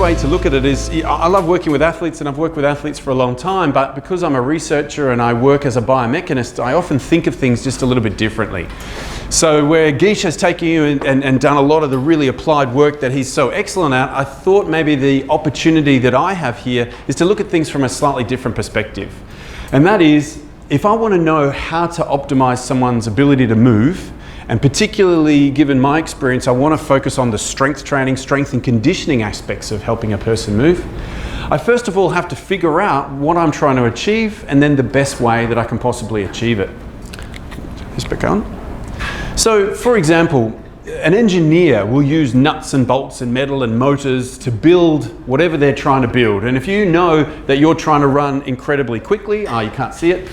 way to look at it is, I love working with athletes, and I've worked with athletes for a long time, but because I'm a researcher and I work as a biomechanist, I often think of things just a little bit differently. So where Gish has taken you and done a lot of the really applied work that he's so excellent at, I thought maybe the opportunity that I have here is to look at things from a slightly different perspective. And that is, if I want to know how to optimize someone's ability to move, and particularly given my experience, I want to focus on the strength training, strength and conditioning aspects of helping a person move. I first of all have to figure out what I'm trying to achieve and then the best way that I can possibly achieve it. Just back on. So, for example, an engineer will use nuts and bolts and metal and motors to build whatever they're trying to build. And if you know that you're trying to run incredibly quickly, you can't see it,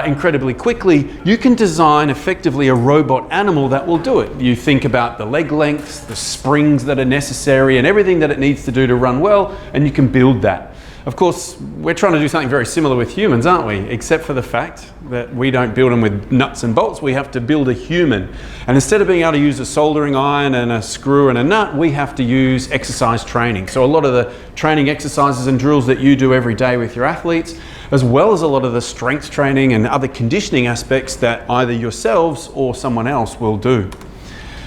incredibly quickly, you can design effectively a robot animal that will do it. You think about the leg lengths, the springs that are necessary, and everything that it needs to do to run well, and you can build that. Of course, we're trying to do something very similar with humans, aren't we? Except for the fact that we don't build them with nuts and bolts, we have to build a human. And instead of being able to use a soldering iron and a screw and a nut, we have to use exercise training. So a lot of the training exercises and drills that you do every day with your athletes, as well as a lot of the strength training and other conditioning aspects that either yourselves or someone else will do.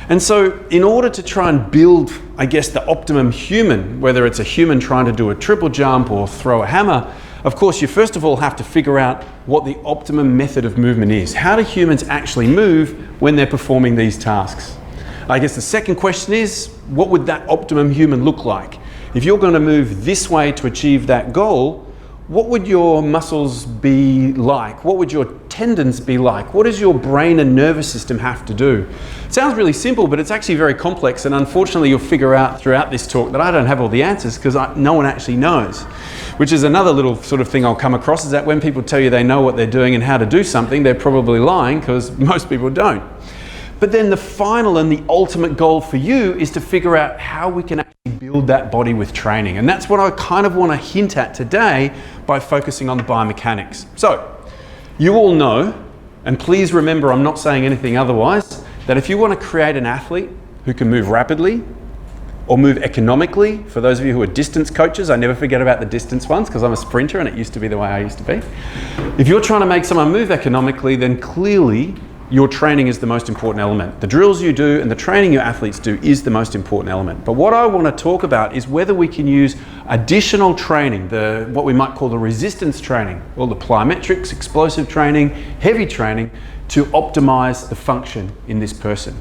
And so in order to try and build, I guess, the optimum human, whether it's a human trying to do a triple jump or throw a hammer, of course you first of all have to figure out what the optimum method of movement is. How do humans actually move when they're performing these tasks? I guess the second question is, what would that optimum human look like? If you're going to move this way to achieve that goal, what would your muscles be like? What would your tendons be like? What does your brain and nervous system have to do? It sounds really simple, but it's actually very complex, and unfortunately you'll figure out throughout this talk that I don't have all the answers because no one actually knows. Which is another little sort of thing I'll come across, is that when people tell you they know what they're doing and how to do something, they're probably lying, because most people don't. But then the final and the ultimate goal for you is to figure out how we can actually build that body with training. And that's what I kind of want to hint at today by focusing on the biomechanics. So, you all know, and please remember I'm not saying anything otherwise, that if you want to create an athlete who can move rapidly or move economically, for those of you who are distance coaches, I never forget about the distance ones because I'm a sprinter and it used to be the way I used to be. If you're trying to make someone move economically, then clearly your training is the most important element. The drills you do and the training your athletes do is the most important element. But what I want to talk about is whether we can use additional training, what we might call the resistance training, or the plyometrics, explosive training, heavy training, to optimize the function in this person.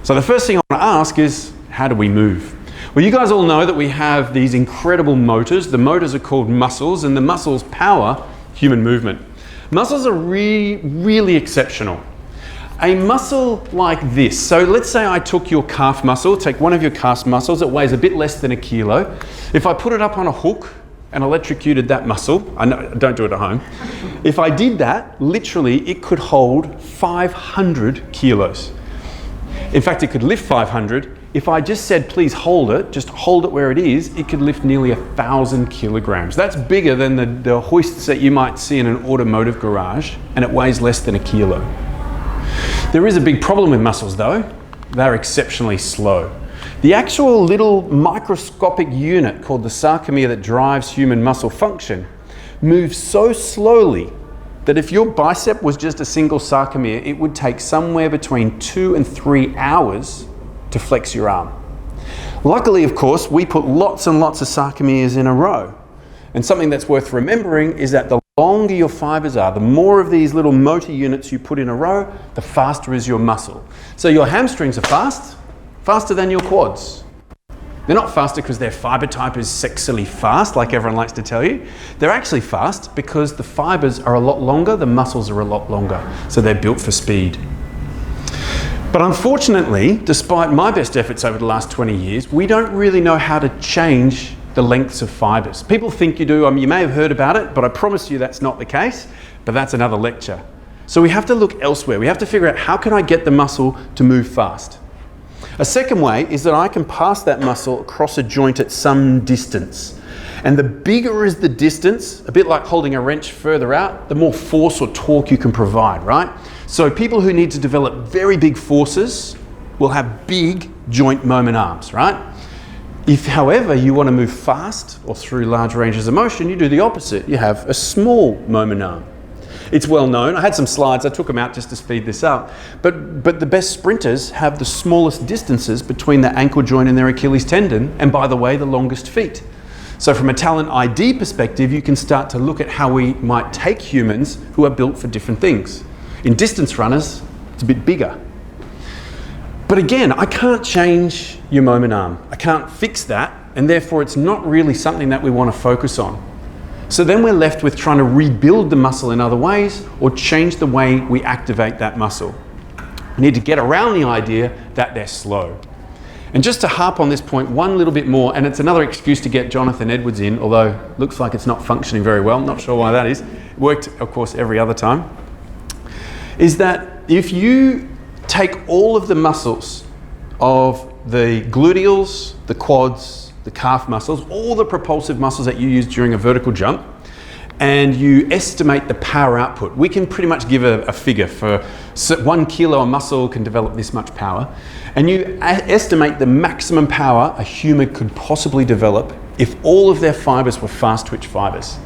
So the first thing I want to ask is, how do we move? Well, you guys all know that we have these incredible motors. The motors are called muscles, and the muscles power human movement. Muscles are really exceptional. A muscle like this, so let's say I took your calf muscle, take one of your calf muscles, it weighs a bit less than a kilo. If I put it up on a hook and electrocuted that muscle, I know, don't do it at home. If I did that, literally it could hold 500 kilos. In fact, it could lift 500. If I just said, please hold it, just hold it where it is, it could lift nearly 1,000 kilograms. That's bigger than the hoists that you might see in an automotive garage, and it weighs less than a kilo. There is a big problem with muscles though. They're exceptionally slow. The actual little microscopic unit called the sarcomere that drives human muscle function moves so slowly that if your bicep was just a single sarcomere, it would take somewhere between 2 and 3 hours to flex your arm. Luckily, of course, we put lots and lots of sarcomeres in a row. And something that's worth remembering is that the longer your fibers are, the more of these little motor units you put in a row, the faster is your muscle. So your hamstrings are faster than your quads. They're not faster because their fiber type is sexily fast, like everyone likes to tell you. They're actually fast because the fibers are a lot longer, the muscles are a lot longer. So they're built for speed. But unfortunately, despite my best efforts over the last 20 years, we don't really know how to change the lengths of fibers. People think you do, you may have heard about it, but I promise you that's not the case, but that's another lecture. So we have to look elsewhere. We have to figure out, how can I get the muscle to move fast? A second way is that I can pass that muscle across a joint at some distance. And the bigger is the distance, a bit like holding a wrench further out, the more force or torque you can provide, right? So people who need to develop very big forces will have big joint moment arms, right? If, however, you want to move fast or through large ranges of motion, you do the opposite. You have a small moment arm. It's well known. I had some slides. I took them out just to speed this up. But the best sprinters have the smallest distances between their ankle joint and their Achilles tendon, and by the way, the longest feet. So from a talent ID perspective, you can start to look at how we might take humans who are built for different things. In distance runners, it's a bit bigger. But again, I can't change your moment arm. I can't fix that, and therefore it's not really something that we want to focus on. So then we're left with trying to rebuild the muscle in other ways or change the way we activate that muscle. We need to get around the idea that they're slow. And just to harp on this point one little bit more, and it's another excuse to get Jonathan Edwards in, although it looks like it's not functioning very well, not sure why that is. It worked, of course, every other time. Is that if you take all of the muscles of the gluteals, the quads, the calf muscles, all the propulsive muscles that you use during a vertical jump, and you estimate the power output. We can pretty much give a figure for 1 kilo of muscle can develop this much power. And you estimate the maximum power a human could possibly develop if all of their fibers were fast twitch fibers.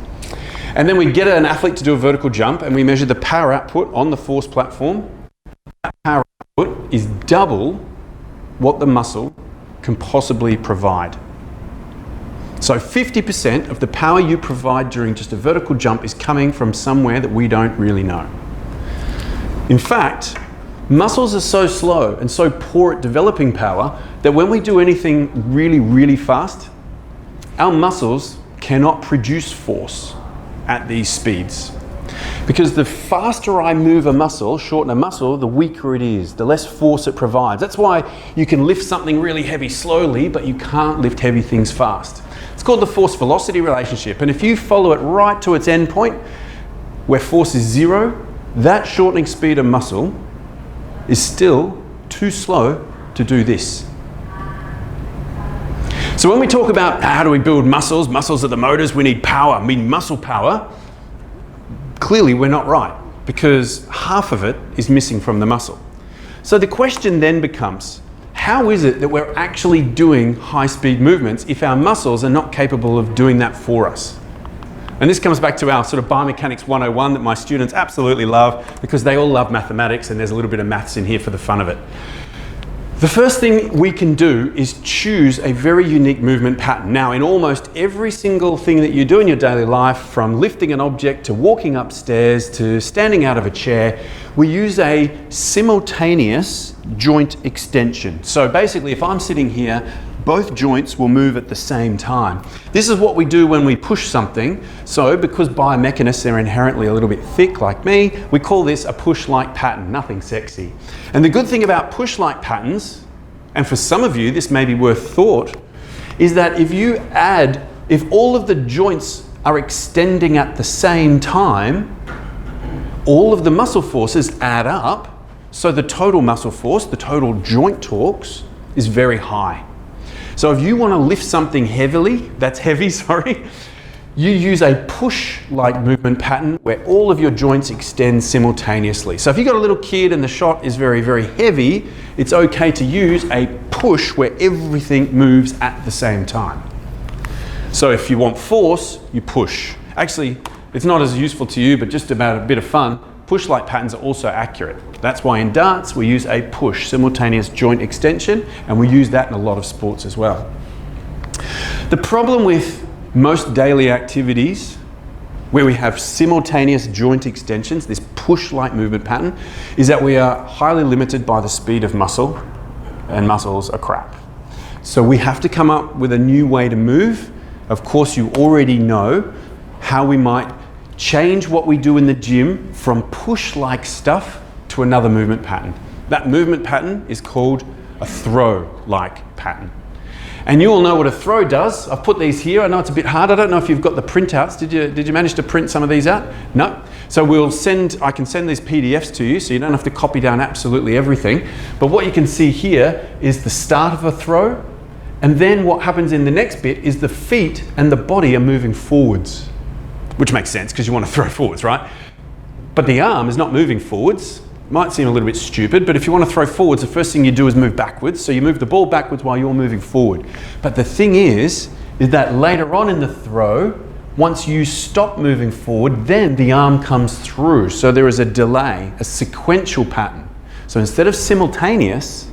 And then we get an athlete to do a vertical jump and we measure the power output on the force platform. That power output is double what the muscle can possibly provide. So 50% of the power you provide during just a vertical jump is coming from somewhere that we don't really know. In fact, muscles are so slow and so poor at developing power that when we do anything really, really fast, our muscles cannot produce force at these speeds. Because the faster I move a muscle, shorten a muscle, the weaker it is, the less force it provides. That's why you can lift something really heavy slowly, but you can't lift heavy things fast. It's called the force-velocity relationship. And if you follow it right to its end point, where force is 0, that shortening speed of muscle is still too slow to do this. So when we talk about how do we build muscles, muscles are the motors, we need power, we need muscle power, clearly we're not right because half of it is missing from the muscle. So the question then becomes, how is it that we're actually doing high-speed movements if our muscles are not capable of doing that for us? And this comes back to our sort of biomechanics 101 that my students absolutely love because they all love mathematics and there's a little bit of maths in here for the fun of it. The first thing we can do is choose a very unique movement pattern. Now, in almost every single thing that you do in your daily life, from lifting an object to walking upstairs to standing out of a chair, we use a simultaneous joint extension. So basically, if I'm sitting here, both joints will move at the same time. This is what we do when we push something. So because biomechanists are inherently a little bit thick like me, we call this a push-like pattern, nothing sexy. And the good thing about push-like patterns, and for some of you this may be worth thought, is that if all of the joints are extending at the same time, all of the muscle forces add up, so the total muscle force, the total joint torques, is very high. So if you want to lift something heavy, you use a push-like movement pattern where all of your joints extend simultaneously. So if you've got a little kid and the shot is very, very heavy, it's okay to use a push where everything moves at the same time. So if you want force, you push. Actually, it's not as useful to you, but just about a bit of fun, push-like patterns are also accurate. That's why in darts we use a push, simultaneous joint extension, and we use that in a lot of sports as well. The problem with most daily activities where we have simultaneous joint extensions, this push-like movement pattern, is that we are highly limited by the speed of muscle, and muscles are crap. So we have to come up with a new way to move. Of course, you already know how we might change what we do in the gym from push-like stuff to another movement pattern. That movement pattern is called a throw-like pattern. And you all know what a throw does. I've put these here. I know it's a bit hard. I don't know if you've got the printouts. Did you manage to print some of these out? No. So I can send these PDFs to you so you don't have to copy down absolutely everything. But what you can see here is the start of a throw. And then what happens in the next bit is the feet and the body are moving forwards. Which makes sense because you want to throw forwards, right? But the arm is not moving forwards. Might seem a little bit stupid, but if you want to throw forwards, the first thing you do is move backwards. So you move the ball backwards while you're moving forward. But the thing is that later on in the throw, once you stop moving forward, then the arm comes through. So there is a delay, a sequential pattern. So instead of simultaneous,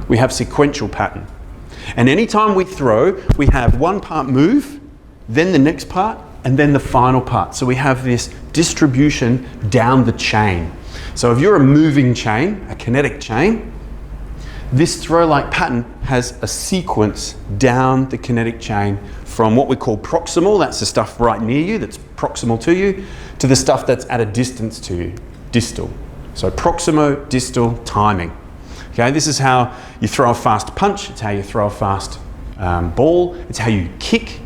we have sequential pattern. And anytime we throw, we have one part move, then the next part, and then the final part. So we have this distribution down the chain. So if you're a moving chain, a kinetic chain, this throw-like pattern has a sequence down the kinetic chain from what we call proximal, that's the stuff right near you, that's proximal to you, to the stuff that's at a distance to you, distal. So proximo, distal, timing. Okay, this is how you throw a fast punch, it's how you throw a fast ball, it's how you kick.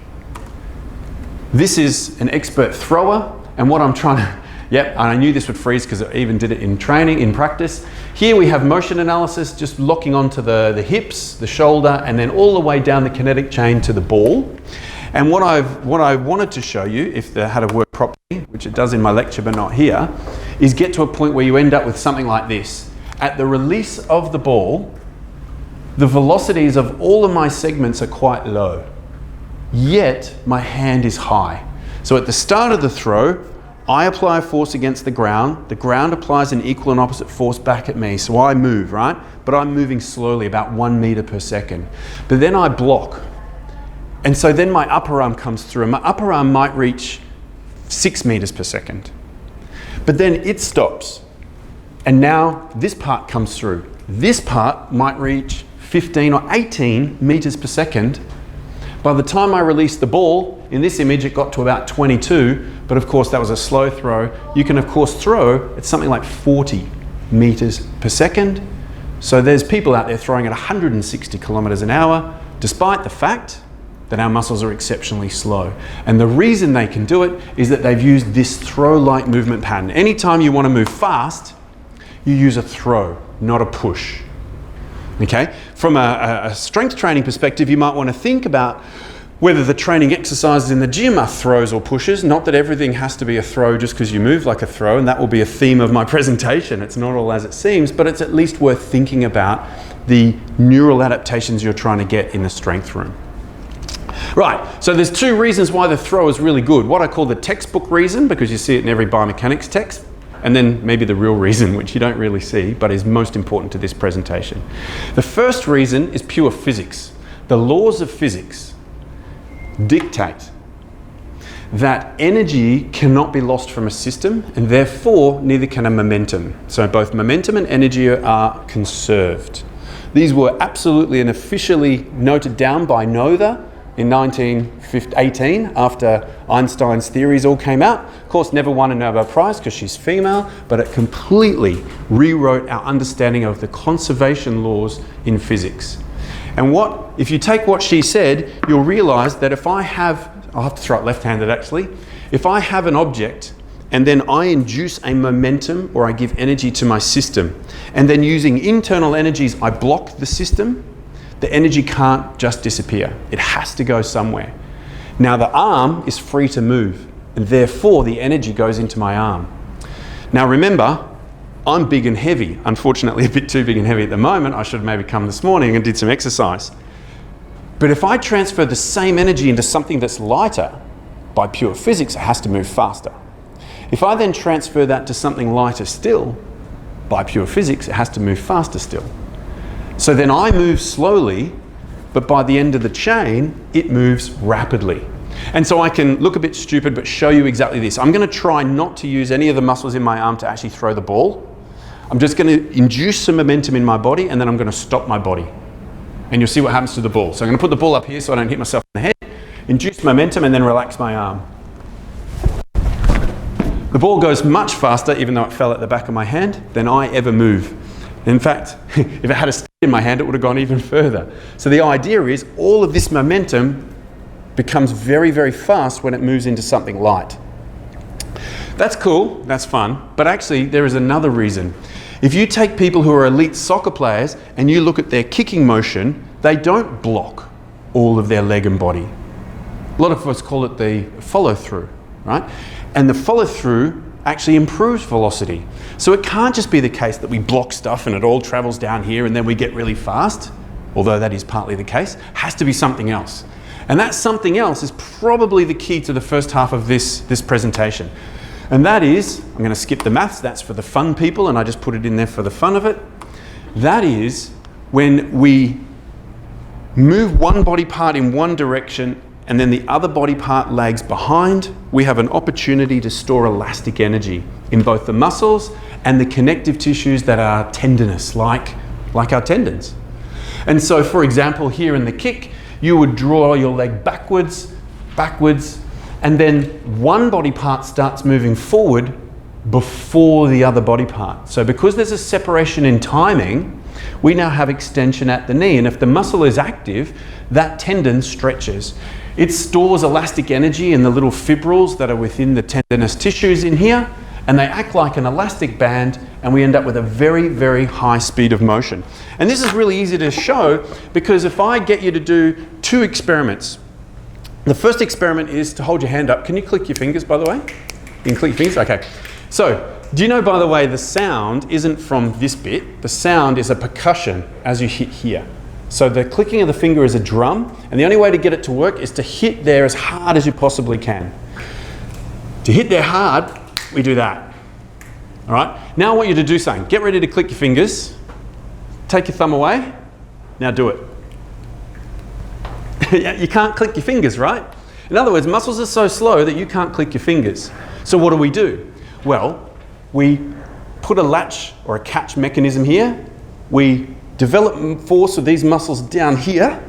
This is an expert thrower, and what I'm trying to, yep, and I knew this would freeze because I even did it in training, in practice. Here we have motion analysis, just locking onto the hips, the shoulder, and then all the way down the kinetic chain to the ball. And what I wanted to show you, if the had to work properly, which it does in my lecture but not here, is get to a point where you end up with something like this. At the release of the ball, the velocities of all of my segments are quite low, yet my hand is high. So at the start of the throw, I apply a force against the ground applies an equal and opposite force back at me, so I move, right? But I'm moving slowly, about 1 meter per second. But then I block. And so then my upper arm comes through, and my upper arm might reach 6 meters per second. But then it stops. And now this part comes through. This part might reach 15 or 18 meters per second. By the time I released the ball, in this image it got to about 22, but of course that was a slow throw. You can of course throw at something like 40 meters per second. So there's people out there throwing at 160 kilometers an hour, despite the fact that our muscles are exceptionally slow. And the reason they can do it is that they've used this throw-like movement pattern. Anytime you want to move fast, you use a throw, not a push. Okay? From a strength training perspective, you might want to think about whether the training exercises in the gym are throws or pushes. Not that everything has to be a throw just because you move like a throw, and that will be a theme of my presentation. It's not all as it seems, but it's at least worth thinking about the neural adaptations you're trying to get in the strength room. Right, so there's two reasons why the throw is really good. What I call the textbook reason, because you see it in every biomechanics text, and then maybe the real reason, which you don't really see, but is most important to this presentation. The first reason is pure physics. The laws of physics dictate that energy cannot be lost from a system, and therefore neither can a momentum. So both momentum and energy are conserved. These were absolutely and officially noted down by Noether in 1918, after Einstein's theories all came out. Of course, never won a Nobel Prize because she's female, but it completely rewrote our understanding of the conservation laws in physics. And if you take what she said, you'll realize that if I'll have to throw it left-handed actually, if I have an object and then I induce a momentum or I give energy to my system, and then using internal energies I block the system, the energy can't just disappear. It has to go somewhere. Now the arm is free to move, and therefore the energy goes into my arm. Now remember, I'm big and heavy. Unfortunately, a bit too big and heavy at the moment. I should have maybe come this morning and did some exercise. But if I transfer the same energy into something that's lighter, by pure physics, it has to move faster. If I then transfer that to something lighter still, by pure physics, it has to move faster still. So then I move slowly, but by the end of the chain, it moves rapidly. And so I can look a bit stupid, but show you exactly this. I'm going to try not to use any of the muscles in my arm to actually throw the ball. I'm just going to induce some momentum in my body, and then I'm going to stop my body. And you'll see what happens to the ball. So I'm going to put the ball up here so I don't hit myself in the head, induce momentum, and then relax my arm. The ball goes much faster, even though it fell at the back of my hand, than I ever move. In fact, if it had a stick in my hand, it would have gone even further. So the idea is all of this momentum becomes very, very fast when it moves into something light. That's cool, that's fun, but actually there is another reason. If you take people who are elite soccer players and you look at their kicking motion, they don't block all of their leg and body. A lot of us call it the follow through, right? And the follow through actually improves velocity. So it can't just be the case that we block stuff and it all travels down here and then we get really fast, although that is partly the case. It has to be something else. And that something else is probably the key to the first half of this presentation. And that is, I'm going to skip the maths, that's for the fun people, and I just put it in there for the fun of it. That is when we move one body part in one direction and then the other body part lags behind, we have an opportunity to store elastic energy in both the muscles and the connective tissues that are tendinous, like our tendons. And so, for example, here in the kick, you would draw your leg backwards, and then one body part starts moving forward before the other body part. So because there's a separation in timing, we now have extension at the knee. And if the muscle is active, that tendon stretches. It stores elastic energy in the little fibrils that are within the tendinous tissues in here, and they act like an elastic band, and we end up with a very, very high speed of motion. And this is really easy to show because if I get you to do 2 experiments, the first experiment is to hold your hand up. Can you click your fingers, by the way? You can click your fingers? Okay. So, do you know, by the way, the sound isn't from this bit. The sound is a percussion as you hit here. So the clicking of the finger is a drum, and the only way to get it to work is to hit there as hard as you possibly can. To hit there hard, we do that. All right? Now I want you to do something. Get ready to click your fingers. Take your thumb away. Now do it. You can't click your fingers, right? In other words, muscles are so slow that you can't click your fingers. So what do? Well, we put a latch or a catch mechanism here. We develop force of these muscles down here.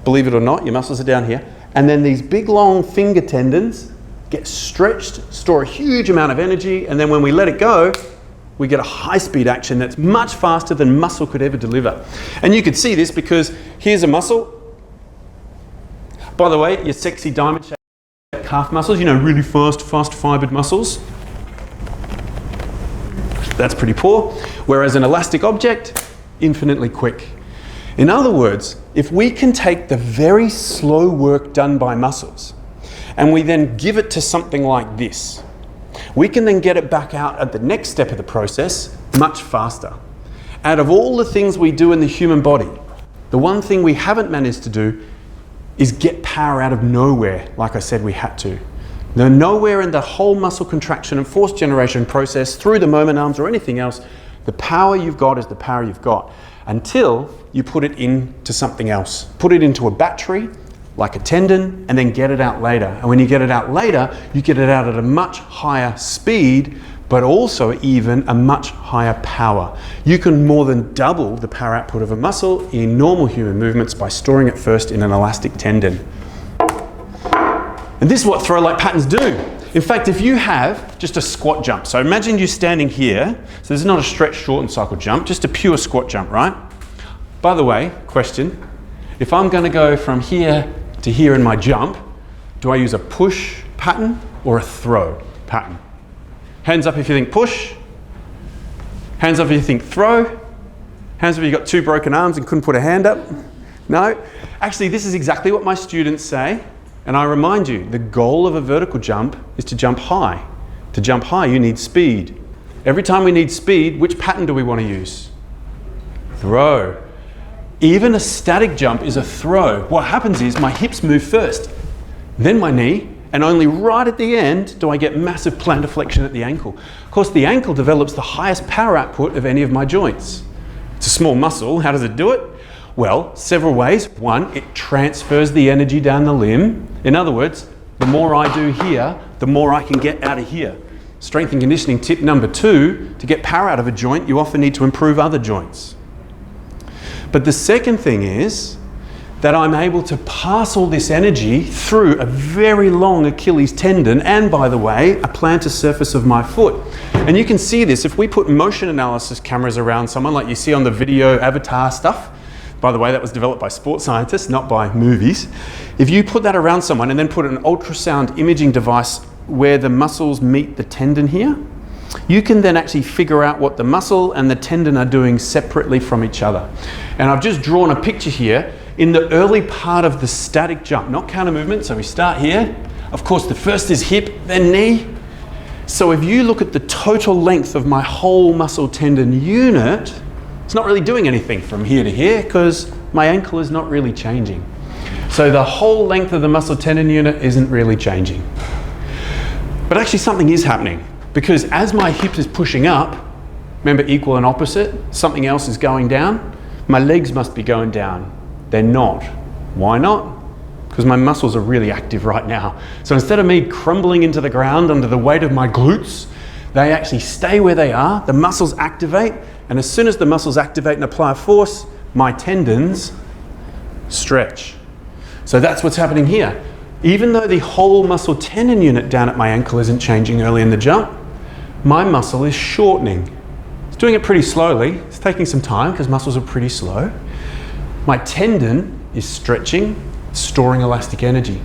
Believe it or not, your muscles are down here. And then these big long finger tendons get stretched, store a huge amount of energy, and then when we let it go, we get a high-speed action that's much faster than muscle could ever deliver. And you could see this because here's a muscle. By the way, your sexy diamond-shaped calf muscles, you know, really fast fibered muscles. That's pretty poor. Whereas an elastic object, infinitely quick. In other words, if we can take the very slow work done by muscles and we then give it to something like this, we can then get it back out at the next step of the process much faster. Out of all the things we do in the human body, the one thing we haven't managed to do is get power out of nowhere, like I said we had to. Now, nowhere in the whole muscle contraction and force generation process, through the moment arms or anything else, the power you've got is the power you've got until you put it into something else. Put it into a battery, like a tendon, and then get it out later. And when you get it out later, you get it out at a much higher speed, but also even a much higher power. You can more than double the power output of a muscle in normal human movements by storing it first in an elastic tendon. And this is what throw-like patterns do. In fact, if you have just a squat jump, so imagine you're standing here, so this is not a stretch, shorten, cycle jump, just a pure squat jump, right? By the way, question, if I'm going to go from here to here in my jump, do I use a push pattern or a throw pattern? Hands up if you think push. Hands up if you think throw. Hands up if you've got 2 broken arms and couldn't put a hand up. No? Actually, this is exactly what my students say. And I remind you, the goal of a vertical jump is to jump high. To jump high, you need speed. Every time we need speed, which pattern do we want to use? Throw. Even a static jump is a throw. What happens is my hips move first, then my knee, and only right at the end do I get massive plantar flexion at the ankle. Of course, the ankle develops the highest power output of any of my joints. It's a small muscle. How does it do it? Well, several ways. One, it transfers the energy down the limb. In other words, the more I do here, the more I can get out of here. Strength and conditioning tip number 2, to get power out of a joint, you often need to improve other joints. But the second thing is that I'm able to pass all this energy through a very long Achilles tendon and, by the way, a plantar surface of my foot. And you can see this if we put motion analysis cameras around someone like you see on the video avatar stuff. By the way, that was developed by sports scientists, not by movies. If you put that around someone and then put an ultrasound imaging device where the muscles meet the tendon here, you can then actually figure out what the muscle and the tendon are doing separately from each other. And I've just drawn a picture here in the early part of the static jump, not counter movement. So we start here. Of course, the first is hip, then knee. So if you look at the total length of my whole muscle tendon unit, it's not really doing anything from here to here because my ankle is not really changing. So the whole length of the muscle tendon unit isn't really changing. But actually something is happening, because as my hip is pushing up, remember equal and opposite, something else is going down. My legs must be going down. They're not. Why not? Because my muscles are really active right now. So instead of me crumbling into the ground under the weight of my glutes, they actually stay where they are, the muscles activate, and as soon as the muscles activate and apply force, my tendons stretch. So that's what's happening here. Even though the whole muscle tendon unit down at my ankle isn't changing early in the jump, my muscle is shortening. It's doing it pretty slowly. It's taking some time because muscles are pretty slow. My tendon is stretching, storing elastic energy.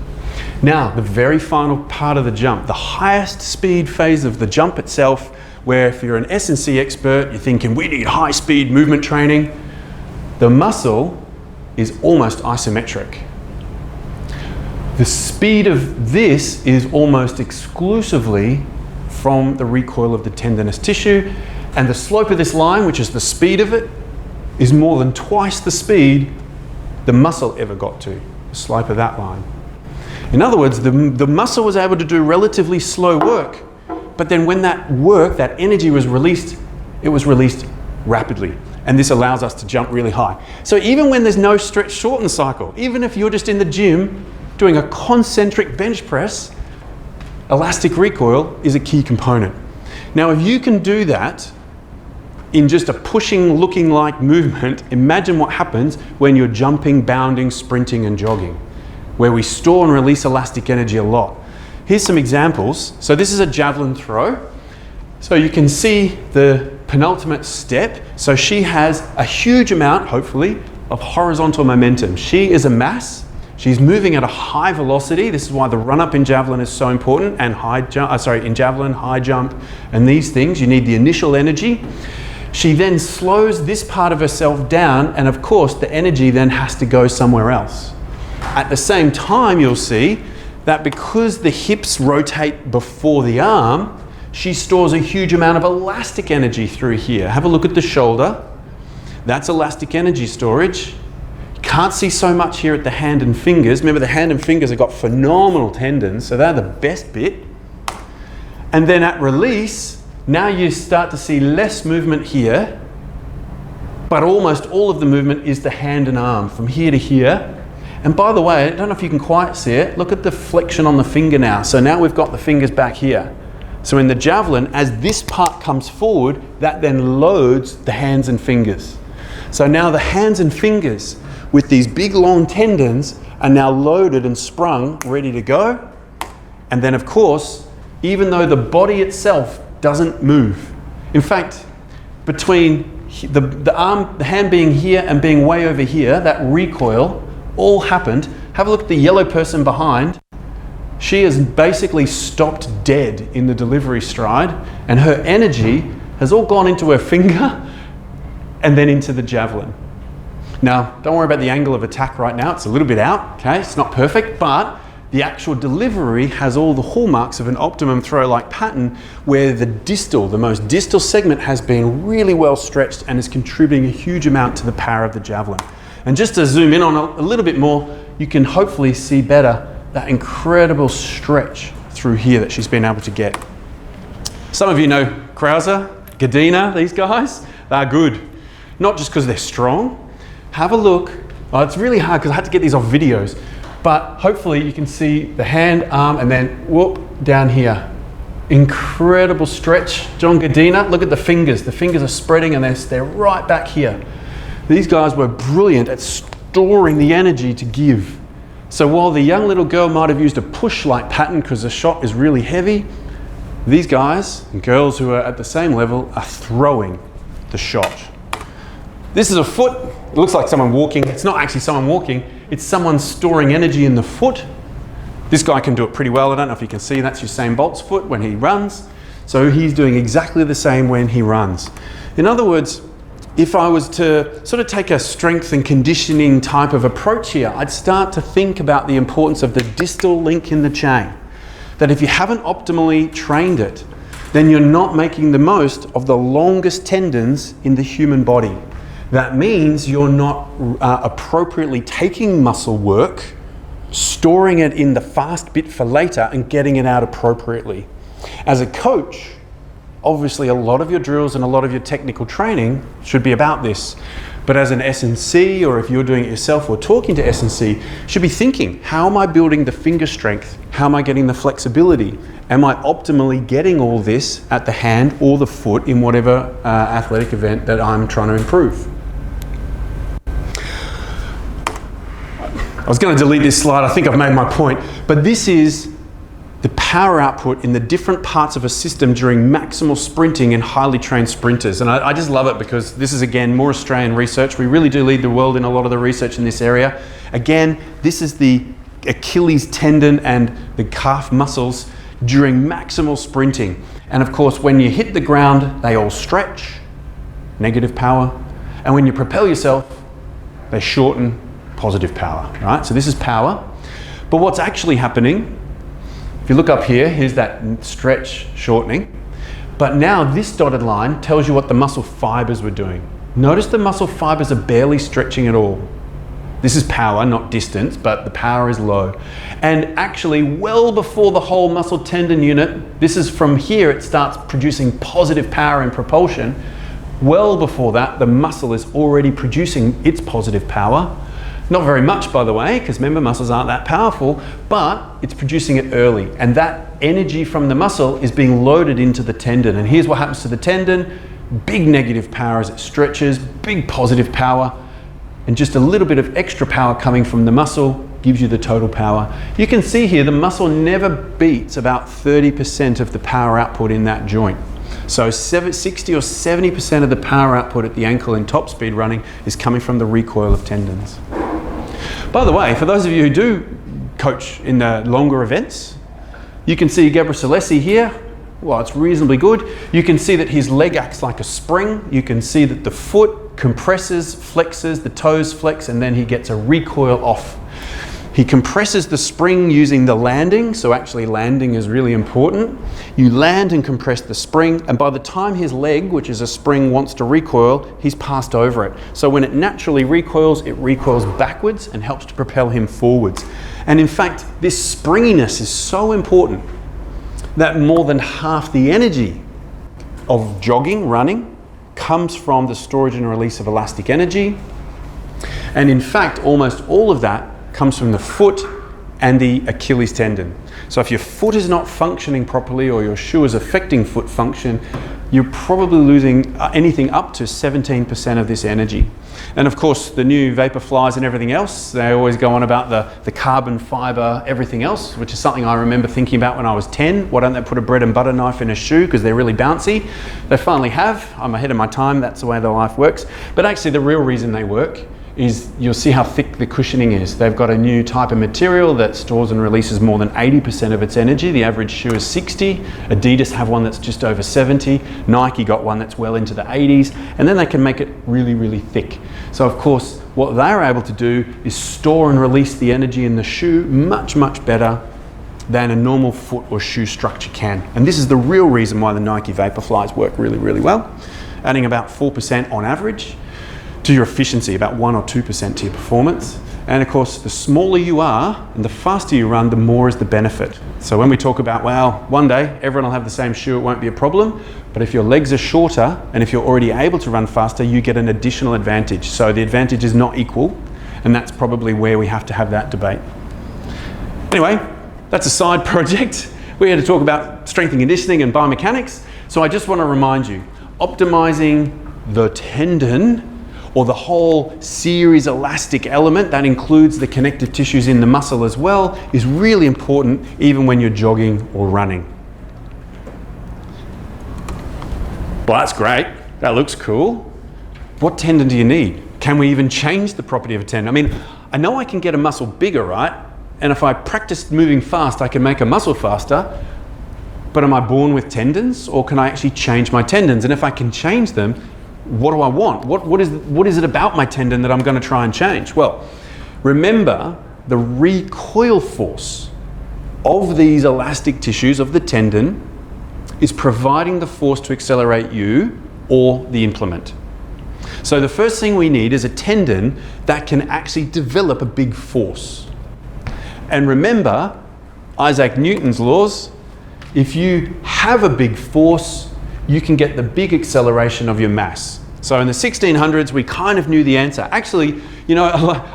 Now, the very final part of the jump, the highest speed phase of the jump itself, where if you're an S&C expert, you're thinking we need high speed movement training, the muscle is almost isometric. The speed of this is almost exclusively from the recoil of the tendinous tissue, and the slope of this line, which is the speed of it, is more than twice the speed the muscle ever got to, the slope of that line. In other words, the muscle was able to do relatively slow work, but then when that work, that energy was released, it was released rapidly. And this allows us to jump really high. So even when there's no stretch shorten cycle, even if you're just in the gym doing a concentric bench press, elastic recoil is a key component. Now, if you can do that in just a pushing, looking like movement, imagine what happens when you're jumping, bounding, sprinting, and jogging, where we store and release elastic energy a lot. Here's some examples. So this is a javelin throw. So you can see the penultimate step. So she has a huge amount, hopefully, of horizontal momentum. She is a mass. She's moving at a high velocity. This is why the run-up in javelin is so important, and high jump, in javelin, high jump, and these things. You need the initial energy. She then slows this part of herself down, and of course, the energy then has to go somewhere else. At the same time, you'll see that because the hips rotate before the arm, she stores a huge amount of elastic energy through here. Have a look at the shoulder. That's elastic energy storage. Can't see so much here at the hand and fingers. Remember, the hand and fingers have got phenomenal tendons, so they're the best bit. And then at release, now you start to see less movement here, but almost all of the movement is the hand and arm from here to here. And by the way, I don't know if you can quite see it, look at the flexion on the finger now. So now we've got the fingers back here. So in the javelin, as this part comes forward, that then loads the hands and fingers. So now the hands and fingers with these big long tendons are now loaded and sprung, ready to go. And then of course, even though the body itself doesn't move, in fact, between the hand being here and being way over here, that recoil all happened. Have a look at the yellow person behind. She has basically stopped dead in the delivery stride, and her energy has all gone into her finger and then into the javelin. Now, don't worry about the angle of attack right now. It's a little bit out, okay? It's not perfect, but the actual delivery has all the hallmarks of an optimum throw-like pattern where the most distal segment has been really well stretched and is contributing a huge amount to the power of the javelin. And just to zoom in on a little bit more, you can hopefully see better that incredible stretch through here that she's been able to get. Some of you know Krauser, Gadina, these guys. They're good. Not just because they're strong. Have a look. Oh, it's really hard because I had to get these off videos. But hopefully you can see the hand, arm, and then whoop, down here. Incredible stretch. John Gadina, look at the fingers. The fingers are spreading and they're right back here. These guys were brilliant at storing the energy to give. So while the young little girl might have used a push-like pattern because the shot is really heavy, these guys and girls who are at the same level are throwing the shot. This is a foot. It looks like someone walking. It's not actually someone walking. It's someone storing energy in the foot. This guy can do it pretty well. I don't know if you can see. That's Usain Bolt's foot when he runs. So he's doing exactly the same when he runs. In other words, if I was to sort of take a strength and conditioning type of approach here, I'd start to think about the importance of the distal link in the chain. That if you haven't optimally trained it, then you're not making the most of the longest tendons in the human body. That means you're not appropriately taking muscle work, storing it in the fast bit for later, and getting it out appropriately. As a coach, obviously a lot of your drills and a lot of your technical training should be about this. But as an S&C, or if you're doing it yourself or talking to S&C, you should be thinking, how am I building the finger strength? How am I getting the flexibility? Am I optimally getting all this at the hand or the foot in whatever athletic event that I'm trying to improve? I was going to delete this slide. I think I've made my point. But this is the power output in the different parts of a system during maximal sprinting and highly trained sprinters. And I just love it because this is, again, more Australian research. We really do lead the world in a lot of the research in this area. Again, this is the Achilles tendon and the calf muscles during maximal sprinting. And of course, when you hit the ground, they all stretch, negative power. And when you propel yourself, they shorten, positive power, right? So this is power. But what's actually happening, if you look up here, here's that stretch shortening. But now this dotted line tells you what the muscle fibers were doing. Notice the muscle fibers are barely stretching at all. This is power, not distance, but the power is low. And actually, well before the whole muscle tendon unit, this is from here, it starts producing positive power and propulsion. Well before that, the muscle is already producing its positive power. Not very much, by the way, because remember, muscles aren't that powerful, but it's producing it early. And that energy from the muscle is being loaded into the tendon. And here's what happens to the tendon. Big negative power as it stretches, big positive power, and just a little bit of extra power coming from the muscle gives you the total power. You can see here, the muscle never beats about 30% of the power output in that joint. So 60 or 70% of the power output at the ankle in top speed running is coming from the recoil of tendons. By the way, for those of you who do coach in the longer events, you can see Gebre Selassie here. Well, it's reasonably good. You can see that his leg acts like a spring. You can see that the foot compresses, flexes, the toes flex, and then he gets a recoil off. He compresses the spring using the landing, so actually landing is really important. You land and compress the spring, and by the time his leg, which is a spring, wants to recoil, he's passed over it. So when it naturally recoils, it recoils backwards and helps to propel him forwards. And in fact, this springiness is so important that more than half the energy of jogging, running, comes from the storage and release of elastic energy. And in fact, almost all of that comes from the foot and the Achilles tendon. So if your foot is not functioning properly or your shoe is affecting foot function, you're probably losing anything up to 17% of this energy. And of course, the new Vaporflies and everything else, they always go on about the carbon fiber, everything else, which is something I remember thinking about when I was 10. Why don't they put a bread and butter knife in a shoe because they're really bouncy? They finally have. I'm ahead of my time. That's the way their life works. But actually, the real reason they work is you'll see how thick the cushioning is. They've got a new type of material that stores and releases more than 80% of its energy. The average shoe is 60. Adidas have one that's just over 70. Nike got one that's well into the 80s. And then they can make it really, really thick. So of course, what they're able to do is store and release the energy in the shoe much, much better than a normal foot or shoe structure can. And this is the real reason why the Nike Vaporflies work really, really well, adding about 4% on average to your efficiency, about 1 or 2% to your performance. And of course, the smaller you are and the faster you run, the more is the benefit. So when we talk about, well, one day everyone will have the same shoe, it won't be a problem. But if your legs are shorter and if you're already able to run faster, you get an additional advantage. So the advantage is not equal, and that's probably where we have to have that debate. Anyway, that's a side project. We're here to talk about strength and conditioning and biomechanics. So I just want to remind you, optimizing the tendon or the whole series elastic element that includes the connective tissues in the muscle as well is really important even when you're jogging or running. Well, that's great. That looks cool. What tendon do you need? Can we even change the property of a tendon? I mean, I know I can get a muscle bigger, right? And if I practice moving fast, I can make a muscle faster. But am I born with tendons, or can I actually change my tendons? And if I can change them, what do I want? What is it about my tendon that I'm going to try and change? Well, remember the recoil force of these elastic tissues of the tendon is providing the force to accelerate you or the implement. So the first thing we need is a tendon that can actually develop a big force. And remember Isaac Newton's laws. If you have a big force, you can get the big acceleration of your mass. So in the 1600s, we kind of knew the answer. Actually, you know,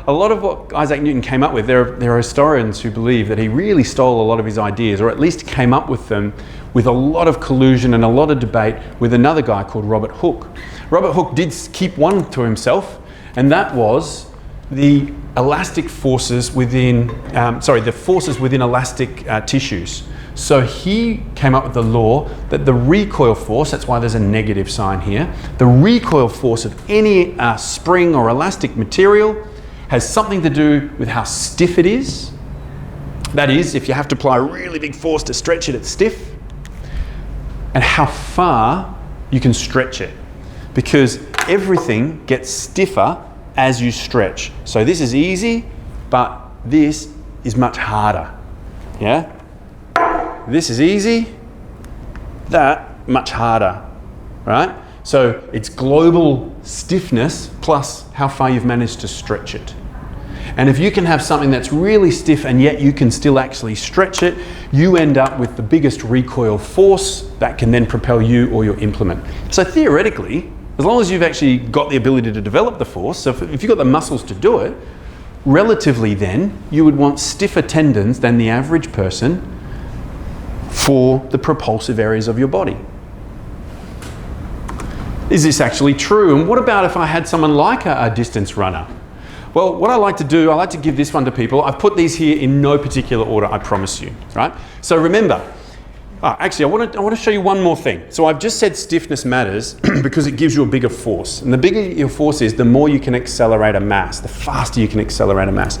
a lot of what Isaac Newton came up with, there are historians who believe that he really stole a lot of his ideas, or at least came up with them with a lot of collusion and a lot of debate with another guy called Robert Hooke. Robert Hooke did keep one to himself, and that was the elastic forces within, the forces within elastic tissues. So he came up with the law that the recoil force, that's why there's a negative sign here, the recoil force of any spring or elastic material has something to do with how stiff it is. That is, if you have to apply a really big force to stretch it, it's stiff. And how far you can stretch it. Because everything gets stiffer as you stretch. So this is easy, but this is much harder. Yeah? This is easy, that much harder, right? So it's global stiffness plus how far you've managed to stretch it. And if you can have something that's really stiff and yet you can still actually stretch it, you end up with the biggest recoil force that can then propel you or your implement. So theoretically, as long as you've actually got the ability to develop the force, so if you've got the muscles to do it, relatively then, you would want stiffer tendons than the average person for the propulsive areas of your body. Is this actually true? And what about if I had someone like a distance runner? Well, what I like to do, I like to give this one to people. I've put these here in no particular order, I promise you, right? So remember, actually I want to show you one more thing. So I've just said stiffness matters because it gives you a bigger force. And the bigger your force is, the more you can accelerate a mass, the faster you can accelerate a mass.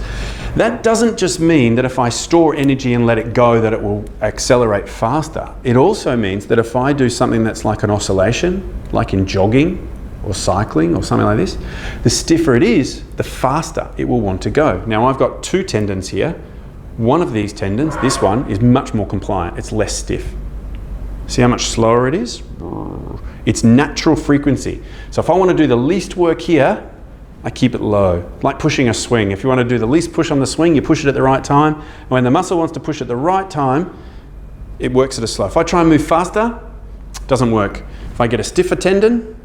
That doesn't just mean that if I store energy and let it go that it will accelerate faster. It also means that if I do something that's like an oscillation, like in jogging or cycling or something like this, the stiffer it is, the faster it will want to go. Now I've got two tendons here. One of these tendons, this one, is much more compliant. It's less stiff. See how much slower it is? It's natural frequency. So if I want to do the least work here, I keep it low, like pushing a swing. If you want to do the least push on the swing, you push it at the right time. And when the muscle wants to push at the right time, it works at a slow. If I try and move faster, it doesn't work. If I get a stiffer tendon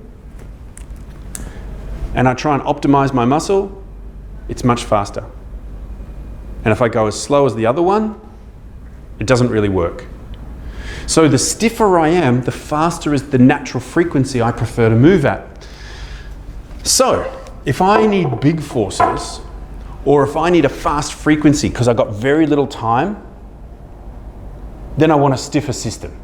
and I try and optimize my muscle, it's much faster. And if I go as slow as the other one, it doesn't really work. So the stiffer I am, the faster is the natural frequency I prefer to move at. So if I need big forces, or if I need a fast frequency because I've got very little time, then I want a stiffer system,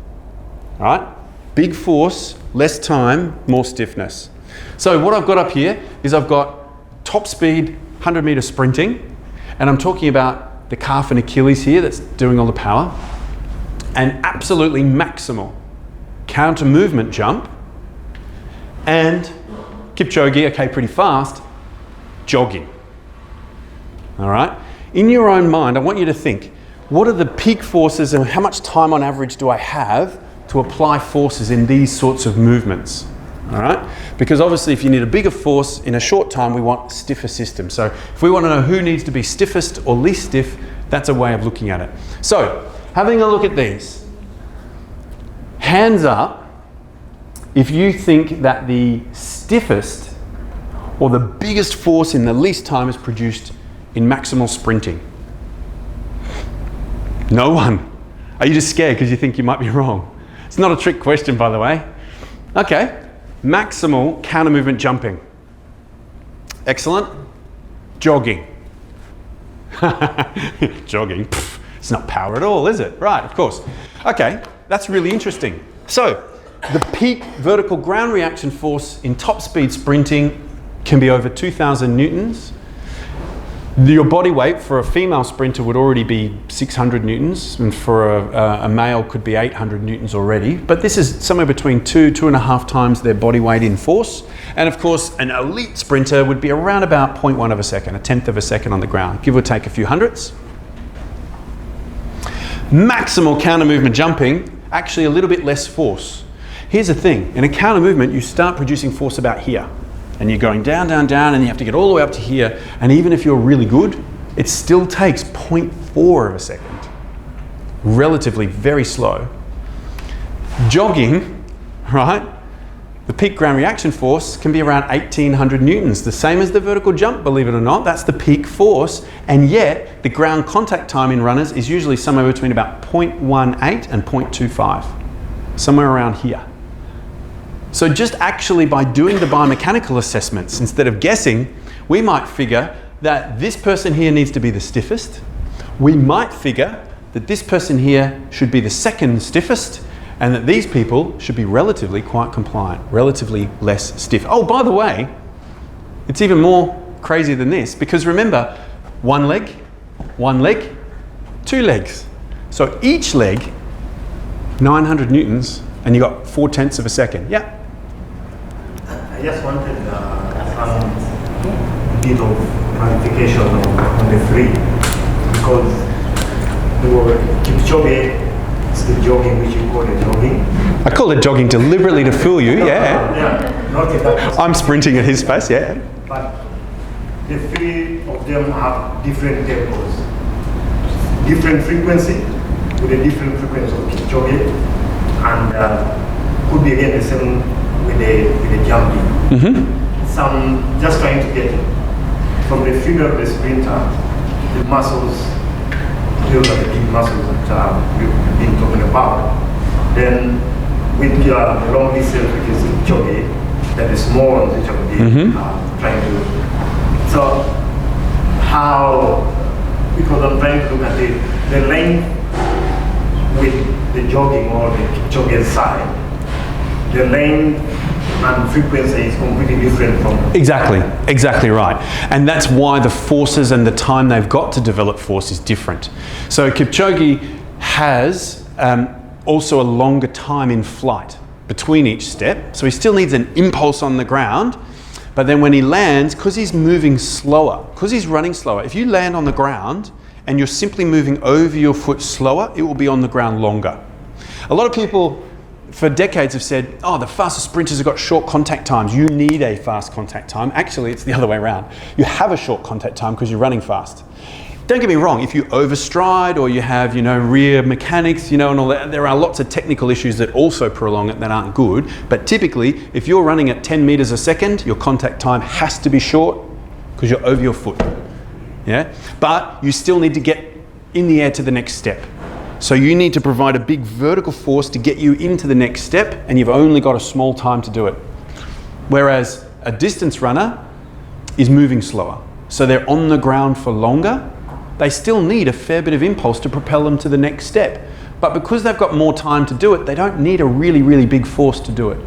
all right? Big force, less time, more stiffness. So what I've got up here is I've got top speed, 100 meter sprinting, and I'm talking about the calf and Achilles here that's doing all the power, and absolutely maximal counter movement jump, and Kipchoge, okay, pretty fast, jogging. All right? In your own mind, I want you to think, what are the peak forces and how much time on average do I have to apply forces in these sorts of movements? All right? Because obviously if you need a bigger force in a short time, we want a stiffer system. So if we want to know who needs to be stiffest or least stiff, that's a way of looking at it. So having a look at these. Hands up if you think that the stiffest or the biggest force in the least time is produced in maximal sprinting. No one. Are you just scared because you think you might be wrong? It's not a trick question, by the way. Okay, maximal counter movement jumping. Excellent. Jogging. Jogging, pff, it's not power at all, is it? Right, of course. Okay, that's really interesting. So, the peak vertical ground reaction force in top speed sprinting can be over 2,000 newtons. Your body weight for a female sprinter would already be 600 newtons, and for a male could be 800 newtons already. But this is somewhere between 2.5 times their body weight in force. And of course, an elite sprinter would be around about 0.1 of a second, a tenth of a second on the ground, give or take a few hundredths. Maximal counter movement jumping, actually a little bit less force. Here's the thing, in a counter movement, you start producing force about here. And you're going down, down, down, and you have to get all the way up to here. And even if you're really good, it still takes 0.4 of a second. Relatively very slow. Jogging, right? The peak ground reaction force can be around 1800 newtons, the same as the vertical jump, believe it or not. That's the peak force, and yet the ground contact time in runners is usually somewhere between about 0.18 and 0.25, somewhere around here. So just actually by doing the biomechanical assessments, instead of guessing, we might figure that this person here needs to be the stiffest. We might figure that this person here should be the second stiffest, and that these people should be relatively quite compliant, relatively less stiff. Oh, by the way, it's even more crazy than this, because remember, one leg, 2 legs. So each leg, 900 newtons, and you got 0.4 of a second. Yeah? I just wanted some bit of clarification on the 3, because the word Kipchoge, the jogging, which you call it jogging. I call it jogging deliberately to fool you, yeah. Yeah, not in that. I'm sprinting at his pace, yeah. But the 3 of them have different tempos, different frequency, with a different frequency of Kipchoge, and could be again the same with the jumping. Mm-hmm. Some just trying to get it. From the figure of the sprinter, the muscles, those are the big muscles that we've been talking about. Then with the long distance, which is Kipchoge, that is small ones which I've been trying to. So how, because I'm trying to look at the length with the jogging or the Kipchoge side, the length and frequency is completely different from... Exactly right. And that's why the forces and the time they've got to develop force is different. So Kipchoge has also a longer time in flight between each step. So he still needs an impulse on the ground, but then when he lands, because he's moving slower, because he's running slower, if you land on the ground and you're simply moving over your foot slower, it will be on the ground longer. A lot of people for decades have said, oh, the fastest sprinters have got short contact times. You need a fast contact time. Actually, it's the other way around. You have a short contact time because you're running fast. Don't get me wrong, if you overstride or you have, rear mechanics, and all that, there are lots of technical issues that also prolong it that aren't good. But typically, if you're running at 10 meters a second, your contact time has to be short because you're over your foot. Yeah? But you still need to get in the air to the next step. So you need to provide a big vertical force to get you into the next step, and you've only got a small time to do it. Whereas a distance runner is moving slower. So they're on the ground for longer. They still need a fair bit of impulse to propel them to the next step. But because they've got more time to do it, they don't need a really, really big force to do it.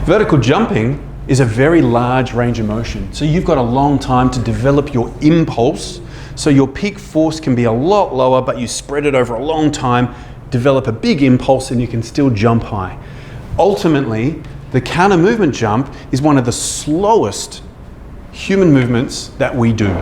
Vertical jumping is a very large range of motion. So you've got a long time to develop your impulse. So your peak force can be a lot lower, but you spread it over a long time, develop a big impulse, and you can still jump high. Ultimately, the counter movement jump is one of the slowest human movements that we do.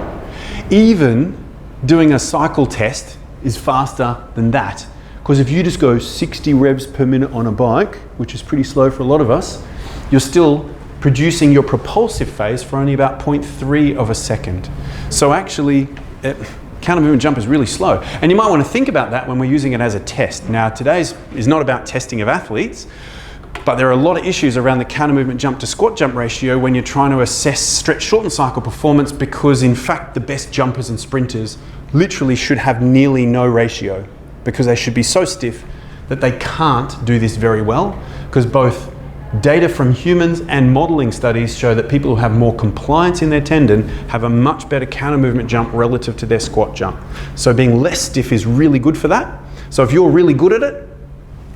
Even doing a cycle test is faster than that. Because if you just go 60 revs per minute on a bike, which is pretty slow for a lot of us, you're still producing your propulsive phase for only about 0.3 of a second. So actually, counter movement jump is really slow. And you might want to think about that when we're using it as a test. Now, today's is not about testing of athletes, but there are a lot of issues around the counter movement jump to squat jump ratio when you're trying to assess stretch shortened cycle performance, because in fact, the best jumpers and sprinters literally should have nearly no ratio, because they should be so stiff that they can't do this very well, because both data from humans and modeling studies show that people who have more compliance in their tendon have a much better counter movement jump relative to their squat jump. So being less stiff is really good for that. So if you're really good at it,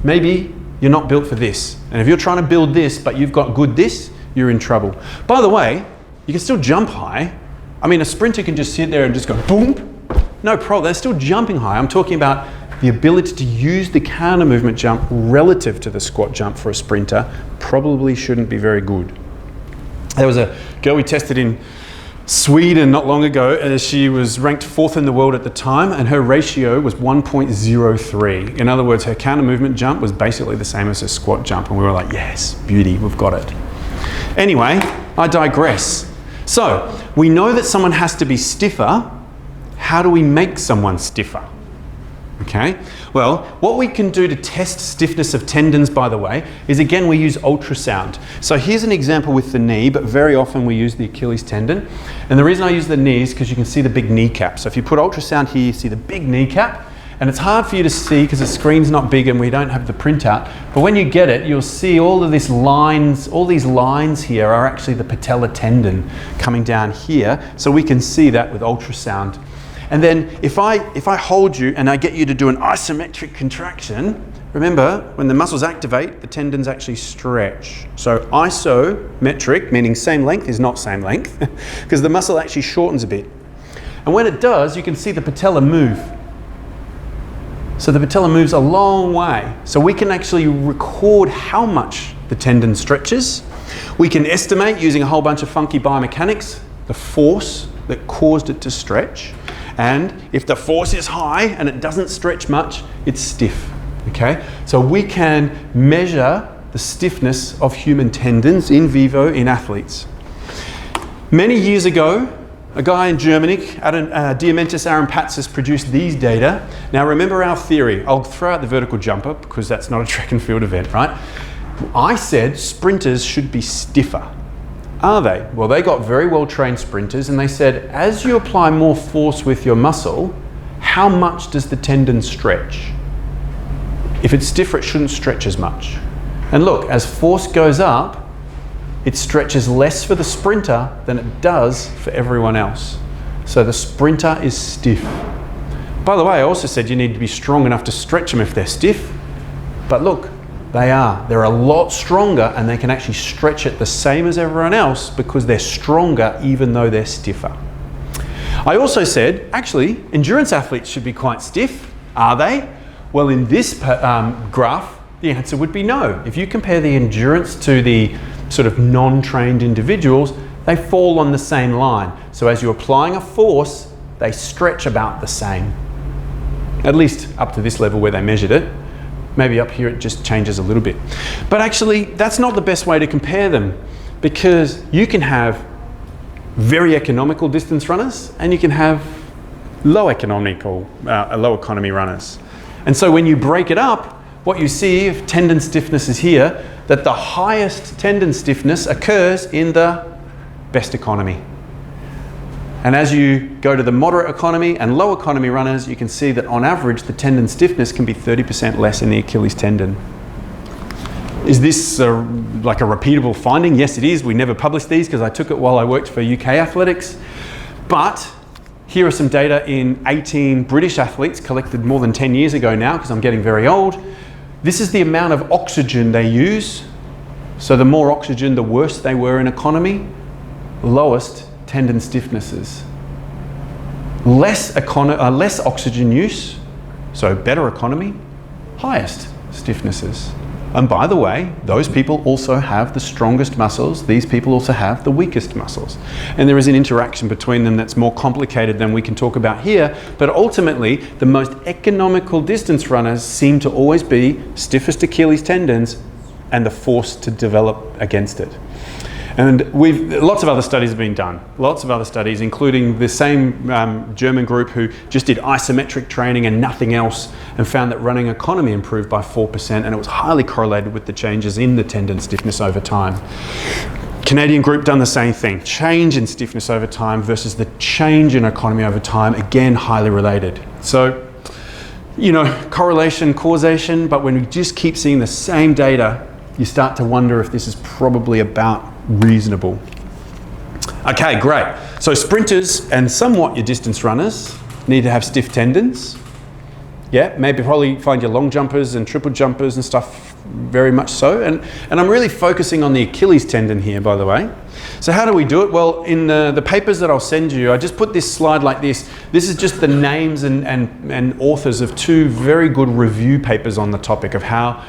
maybe you're not built for this. And if you're trying to build this, but you've got good this, you're in trouble. By the way, you can still jump high. I mean, a sprinter can just sit there and just go boom, no problem. They're still jumping high. I'm talking about the ability to use the counter movement jump relative to the squat jump for a sprinter probably shouldn't be very good. There was a girl we tested in Sweden not long ago, she was ranked 4th in the world at the time, and her ratio was 1.03. In other words, her counter movement jump was basically the same as her squat jump, and we were like, yes, beauty, we've got it. Anyway, I digress. So, we know that someone has to be stiffer. How do we make someone stiffer? Okay, well, what we can do to test stiffness of tendons, by the way, is again we use ultrasound. So here's an example with the knee, but very often we use the Achilles tendon. And the reason I use the knee is because you can see the big kneecap. So if you put ultrasound here, you see the big kneecap, and it's hard for you to see because the screen's not big and we don't have the printout. But when you get it, you'll see all of these lines, all these lines here are actually the patella tendon coming down here. So we can see that with ultrasound. And then if I hold you and I get you to do an isometric contraction, remember, when the muscles activate, the tendons actually stretch. So isometric, meaning same length, is not same length, because the muscle actually shortens a bit. And when it does, you can see the patella move. So the patella moves a long way. So we can actually record how much the tendon stretches. We can estimate, using a whole bunch of funky biomechanics, the force that caused it to stretch. And if the force is high and it doesn't stretch much, it's stiff, okay? So we can measure the stiffness of human tendons in vivo in athletes. Many years ago, a guy in Germany, Diamantis Arampatsis, produced these data. Now remember our theory. I'll throw out the vertical jumper because that's not a track and field event, right? I said sprinters should be stiffer. Are they? Well, they got very well trained sprinters and they said, as you apply more force with your muscle, how much does the tendon stretch? If it's stiffer, it shouldn't stretch as much. And look, as force goes up, it stretches less for the sprinter than it does for everyone else. So the sprinter is stiff. By the way, I also said you need to be strong enough to stretch them if they're stiff. But look, they are. They're a lot stronger and they can actually stretch it the same as everyone else because they're stronger even though they're stiffer. I also said, actually, endurance athletes should be quite stiff. Are they? Well, in this graph, the answer would be no. If you compare the endurance to the sort of non-trained individuals, they fall on the same line. So as you're applying a force, they stretch about the same. At least up to this level where they measured it. Maybe up here it just changes a little bit. But actually, that's not the best way to compare them because you can have very economical distance runners and you can have low economy runners. And so when you break it up, what you see if tendon stiffness is here, that the highest tendon stiffness occurs in the best economy. And as you go to the moderate economy and low economy runners, you can see that on average, the tendon stiffness can be 30% less in the Achilles tendon. Is this like a repeatable finding? Yes, it is. We never published these because I took it while I worked for UK Athletics. But here are some data in 18 British athletes collected more than 10 years ago now because I'm getting very old. This is the amount of oxygen they use. So the more oxygen, the worse they were in economy. Lowest tendon stiffnesses. Less oxygen use, so better economy, highest stiffnesses. And by the way, those people also have the strongest muscles. These people also have the weakest muscles. And there is an interaction between them that's more complicated than we can talk about here. But ultimately, the most economical distance runners seem to always be stiffest Achilles tendons and the force to develop against it. And lots of other studies have been done. Lots of other studies, including the same German group who just did isometric training and nothing else and found that running economy improved by 4% and it was highly correlated with the changes in the tendon stiffness over time. Canadian group done the same thing. Change in stiffness over time versus the change in economy over time, again, highly related. So, you know, correlation, causation, but when we just keep seeing the same data, you start to wonder if this is probably about reasonable. Okay, great. So sprinters and somewhat your distance runners need to have stiff tendons. Yeah, maybe probably find your long jumpers and triple jumpers and stuff very much so. And I'm really focusing on the Achilles tendon here, by the way. So how do we do it? Well, in the papers that I'll send you, I just put this slide like this. This is just the names and authors of two very good review papers on the topic of how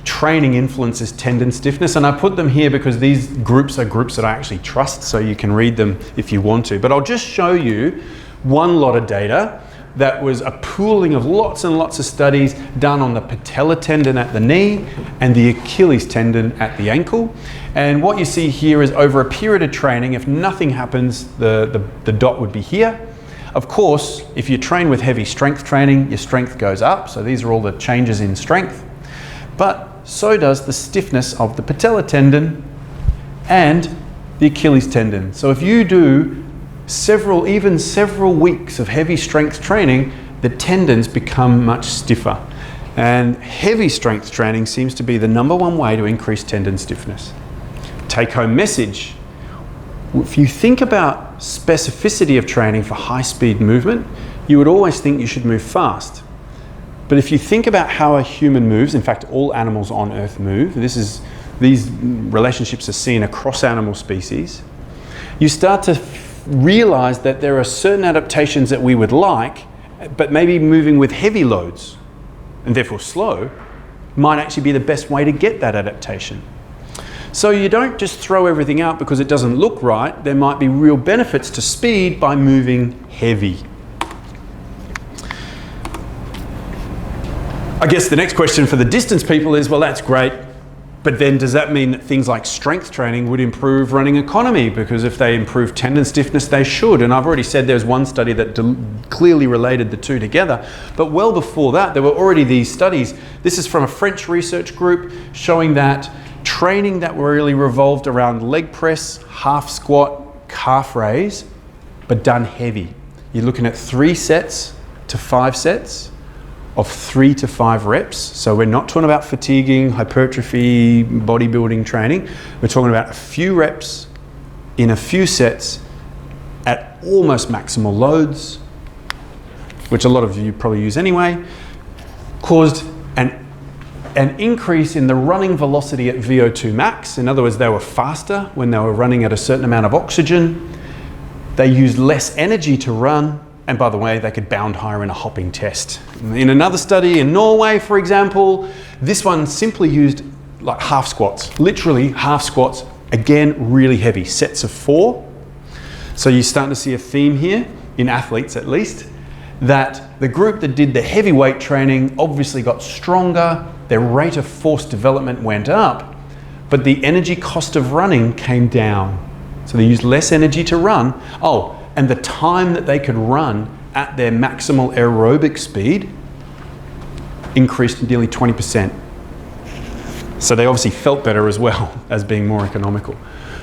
training influences tendon stiffness, and I put them here because these groups are groups that I actually trust, so you can read them if you want to. But I'll just show you one lot of data that was a pooling of lots and lots of studies done on the patellar tendon at the knee and the Achilles tendon at the ankle. And what you see here is over a period of training, if nothing happens, the dot would be here. Of course, if you train with heavy strength training, your strength goes up. So these are all the changes in strength. But so does the stiffness of the patellar tendon and the Achilles tendon. So if you do even several weeks of heavy strength training, the tendons become much stiffer. And heavy strength training seems to be the #1 way to increase tendon stiffness. Take-home message. If you think about specificity of training for high-speed movement, you would always think you should move fast. But if you think about how a human moves, in fact, all animals on Earth move, these relationships are seen across animal species, you start to realize that there are certain adaptations that we would like, but maybe moving with heavy loads, and therefore slow, might actually be the best way to get that adaptation. So you don't just throw everything out because it doesn't look right. There might be real benefits to speed by moving heavy. I guess the next question for the distance people is, well, that's great, but then does that mean that things like strength training would improve running economy? Because if they improve tendon stiffness, they should. And I've already said there's one study that clearly related the two together. But well before that, there were already these studies. This is from a French research group showing that training that really revolved around leg press, half squat, calf raise, but done heavy. You're looking at 3 sets to 5 sets of 3 to 5 reps. So we're not talking about fatiguing, hypertrophy, bodybuilding training. We're talking about a few reps in a few sets at almost maximal loads, which a lot of you probably use anyway, caused an increase in the running velocity at VO2 max. In other words, they were faster when they were running at a certain amount of oxygen. They used less energy to run. And by the way, they could bound higher in a hopping test. In another study in Norway, for example, this one simply used like half squats, literally half squats, again, really heavy, sets of 4. So you're starting to see a theme here, in athletes at least, that the group that did the heavy weight training obviously got stronger, their rate of force development went up, but the energy cost of running came down. So they used less energy to run. Oh, and the time that they could run at their maximal aerobic speed increased nearly 20%. So they obviously felt better as well as being more economical.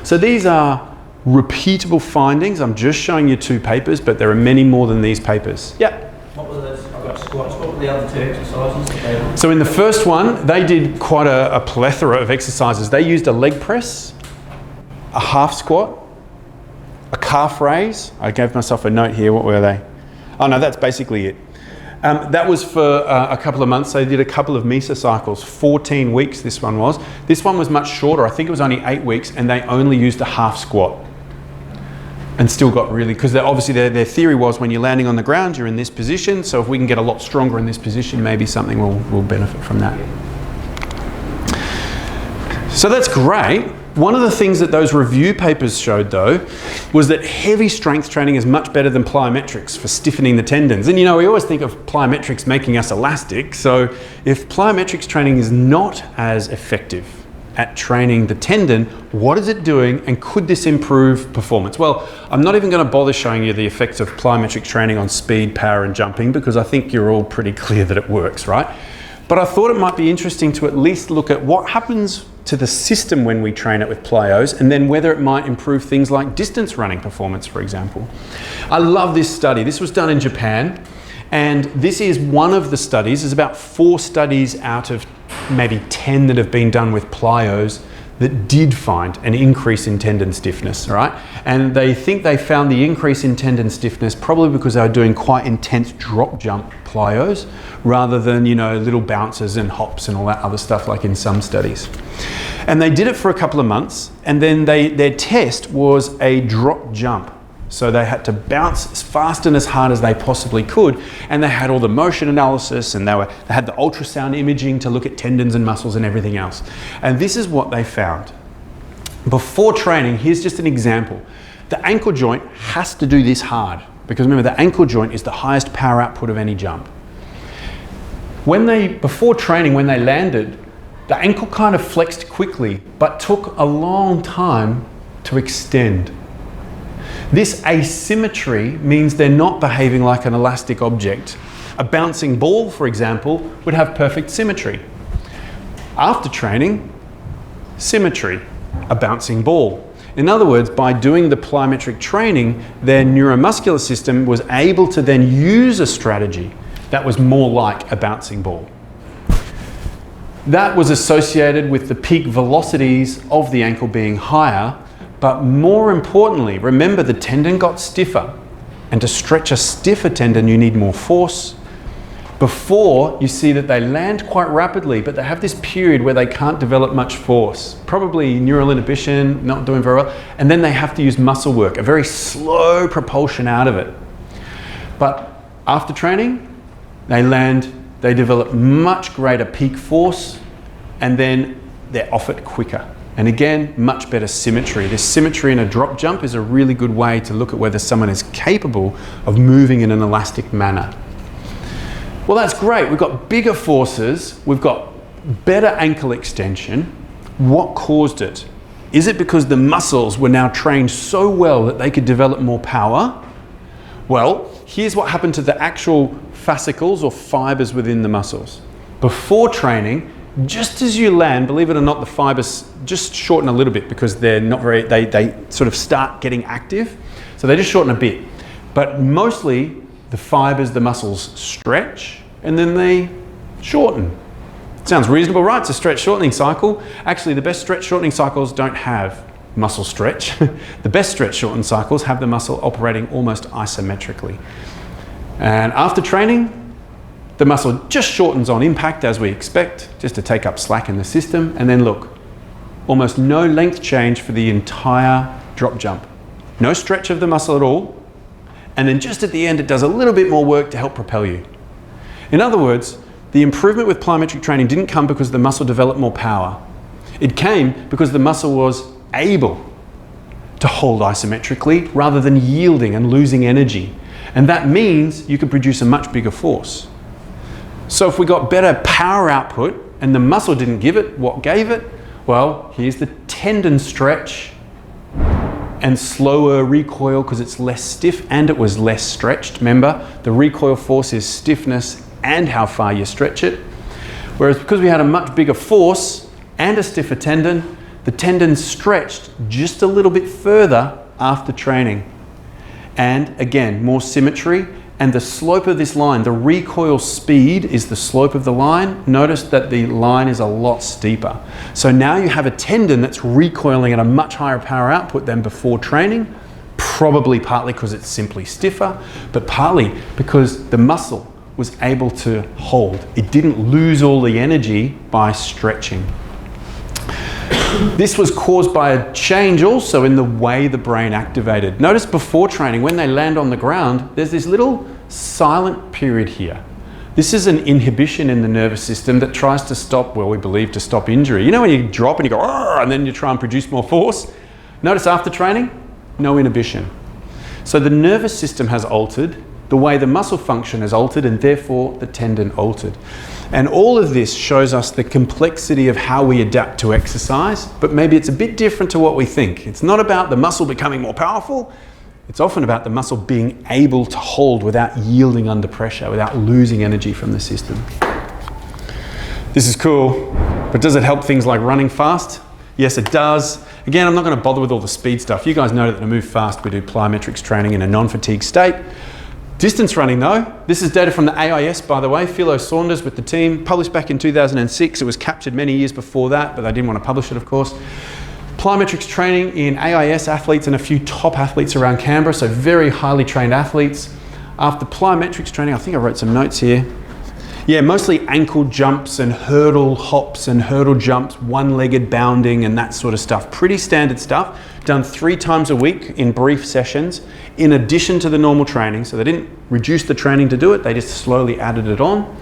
So these are repeatable findings. I'm just showing you 2 papers, but there are many more than these papers. Yeah? What were those? I've got squats. What were the other 2 exercises? So in the first one, they did quite a plethora of exercises. They used a leg press, a half squat, a calf raise. I gave myself a note here. What were they? Oh no, that's basically it. That was for a couple of months. They did a couple of mesocycles, 14 weeks this one was. This one was much shorter. I think it was only 8 weeks, and they only used a half squat. And still got really, because obviously their theory was when you're landing on the ground, you're in this position. So if we can get a lot stronger in this position, maybe something will benefit from that. So that's great. One of the things that those review papers showed, though, was that heavy strength training is much better than plyometrics for stiffening the tendons. And you know, we always think of plyometrics making us elastic. So if plyometrics training is not as effective at training the tendon, what is it doing, and could this improve performance? Well, I'm not even going to bother showing you the effects of plyometric training on speed, power, and jumping, because I think you're all pretty clear that it works, right? But I thought it might be interesting to at least look at what happens to the system when we train it with plyos, and then whether it might improve things like distance running performance, for example. I love this study. This was done in Japan, and this is one of the studies. There's about 4 studies out of maybe 10 that have been done with plyos that did find an increase in tendon stiffness, right? And they think they found the increase in tendon stiffness probably because they were doing quite intense drop jump plyos rather than, you know, little bounces and hops and all that other stuff like in some studies. And they did it for a couple of months, and then their test was a drop jump. So they had to bounce as fast and as hard as they possibly could, and they had all the motion analysis, and they had the ultrasound imaging to look at tendons and muscles and everything else. And this is what they found. Before training, here's just an example. The ankle joint has to do this hard, because remember, the ankle joint is the highest power output of any jump. Before training, when they landed, the ankle kind of flexed quickly, but took a long time to extend. This asymmetry means they're not behaving like an elastic object. A bouncing ball, for example, would have perfect symmetry. After training, symmetry, a bouncing ball. In other words, by doing the plyometric training, their neuromuscular system was able to then use a strategy that was more like a bouncing ball. That was associated with the peak velocities of the ankle being higher, but more importantly, remember the tendon got stiffer, and to stretch a stiffer tendon you need more force. Before, you see that they land quite rapidly, but they have this period where they can't develop much force, probably neural inhibition, not doing very well, and then they have to use muscle work, a very slow propulsion out of it. But after training, they land, they develop much greater peak force, and then they're off it quicker. And again, much better symmetry. This symmetry in a drop jump is a really good way to look at whether someone is capable of moving in an elastic manner. Well, that's great. We've got bigger forces. We've got better ankle extension. What caused it? Is it because the muscles were now trained so well that they could develop more power? Well, here's what happened to the actual fascicles or fibers within the muscles. Before training, just as you land, believe it or not, the fibers just shorten a little bit because they're not very, they sort of start getting active. So they just shorten a bit. But mostly the fibers, the muscles stretch and then they shorten. Sounds reasonable, right? It's a stretch shortening cycle. Actually, the best stretch shortening cycles don't have muscle stretch. The best stretch shortening cycles have the muscle operating almost isometrically. And after training, the muscle just shortens on impact as we expect, just to take up slack in the system. And then look, almost no length change for the entire drop jump. No stretch of the muscle at all. And then just at the end, it does a little bit more work to help propel you. In other words, the improvement with plyometric training didn't come because the muscle developed more power. It came because the muscle was able to hold isometrically rather than yielding and losing energy. And that means you can produce a much bigger force. So if we got better power output and the muscle didn't give it, what gave it? Well, here's the tendon stretch and slower recoil because it's less stiff and it was less stretched. Remember, the recoil force is stiffness and how far you stretch it. Whereas because we had a much bigger force and a stiffer tendon, the tendon stretched just a little bit further after training. And again, more symmetry. And the slope of this line, the recoil speed is the slope of the line. Notice that the line is a lot steeper. So now you have a tendon that's recoiling at a much higher power output than before training, probably partly because it's simply stiffer, but partly because the muscle was able to hold. It didn't lose all the energy by stretching. This was caused by a change also in the way the brain activated. Notice before training, when they land on the ground, there's this little silent period here. This is an inhibition in the nervous system that tries to stop, well, we believe to stop injury. You know when you drop and you go, "Arr!" and then you try and produce more force? Notice after training, no inhibition. So the nervous system has altered, the way the muscle function has altered, and therefore the tendon altered. And all of this shows us the complexity of how we adapt to exercise, but maybe it's a bit different to what we think. It's not about the muscle becoming more powerful. It's often about the muscle being able to hold without yielding under pressure, without losing energy from the system. This is cool, but does it help things like running fast? Yes, it does. Again, I'm not going to bother with all the speed stuff. You guys know that to move fast, we do plyometrics training in a non-fatigue state. Distance running though, this is data from the AIS, by the way. Philo Saunders with the team, published back in 2006. It was captured many years before that, but they didn't want to publish it, of course. Plyometrics training in AIS athletes and a few top athletes around Canberra, so very highly trained athletes. After plyometrics training, I think I wrote some notes here. Yeah, mostly ankle jumps and hurdle hops and hurdle jumps, one-legged bounding and that sort of stuff. Pretty standard stuff, done 3 times a week in brief sessions, in addition to the normal training. So they didn't reduce the training to do it, they just slowly added it on.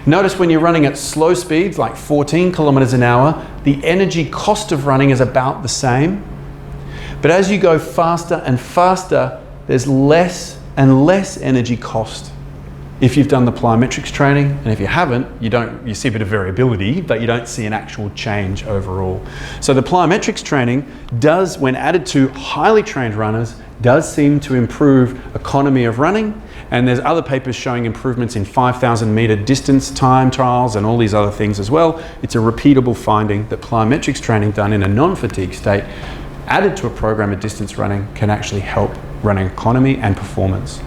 Notice when you're running at slow speeds, like 14 kilometers an hour, the energy cost of running is about the same. But as you go faster and faster, there's less and less energy cost if you've done the plyometrics training. And if you haven't, you see a bit of variability, but you don't see an actual change overall. So the plyometrics training does, when added to highly trained runners, does seem to improve economy of running. And there's other papers showing improvements in 5,000 meter distance time trials and all these other things as well. It's a repeatable finding that plyometrics training done in a non-fatigue state, added to a program of distance running, can actually help running economy and performance.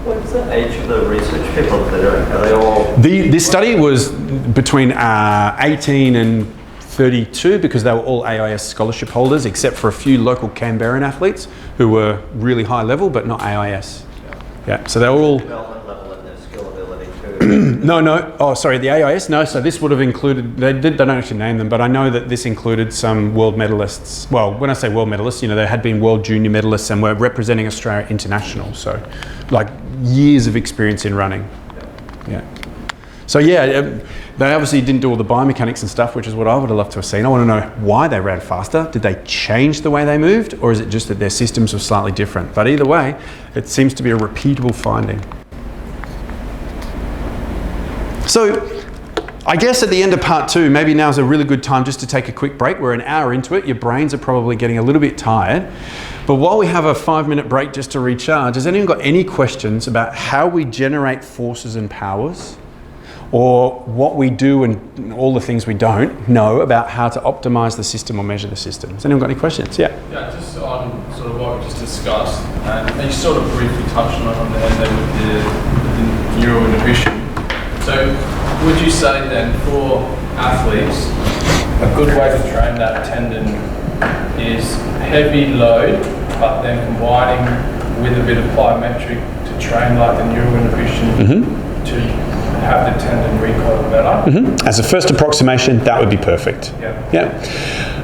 What's the age of the research people that they're doing? Are they all... This study was between 18 and 32 because they were all AIS scholarship holders, except for a few local Canberran athletes who were really high level but not AIS. Yeah, so they were all... Development level and their skill ability too. No, oh sorry, the AIS, no, so this would have included, they don't actually name them, but I know that this included some world medalists. Well, when I say world medalists, you know, they had been world junior medalists and were representing Australia international, so like years of experience in running. Yeah. So yeah, they obviously didn't do all the biomechanics and stuff, which is what I would have loved to have seen. I want to know why they ran faster. Did they change the way they moved, or is it just that their systems were slightly different? But either way, it seems to be a repeatable finding. So I guess at the end of part 2, maybe now's a really good time just to take a quick break. We're an hour into it. Your brains are probably getting a little bit tired. But while we have a 5-minute break just to recharge, has anyone got any questions about how we generate forces and powers, or what we do and all the things we don't know about how to optimize the system or measure the system? Has anyone got any questions? Yeah. Yeah, just on sort of what we just discussed, and you sort of briefly touched on there with the neural inhibition. So would you say then for athletes, a good way to train that tendon is heavy load, but then combining with a bit of plyometric to train like the neural inhibition to have the tendon recoil better? As a first approximation, that would be perfect. Yeah.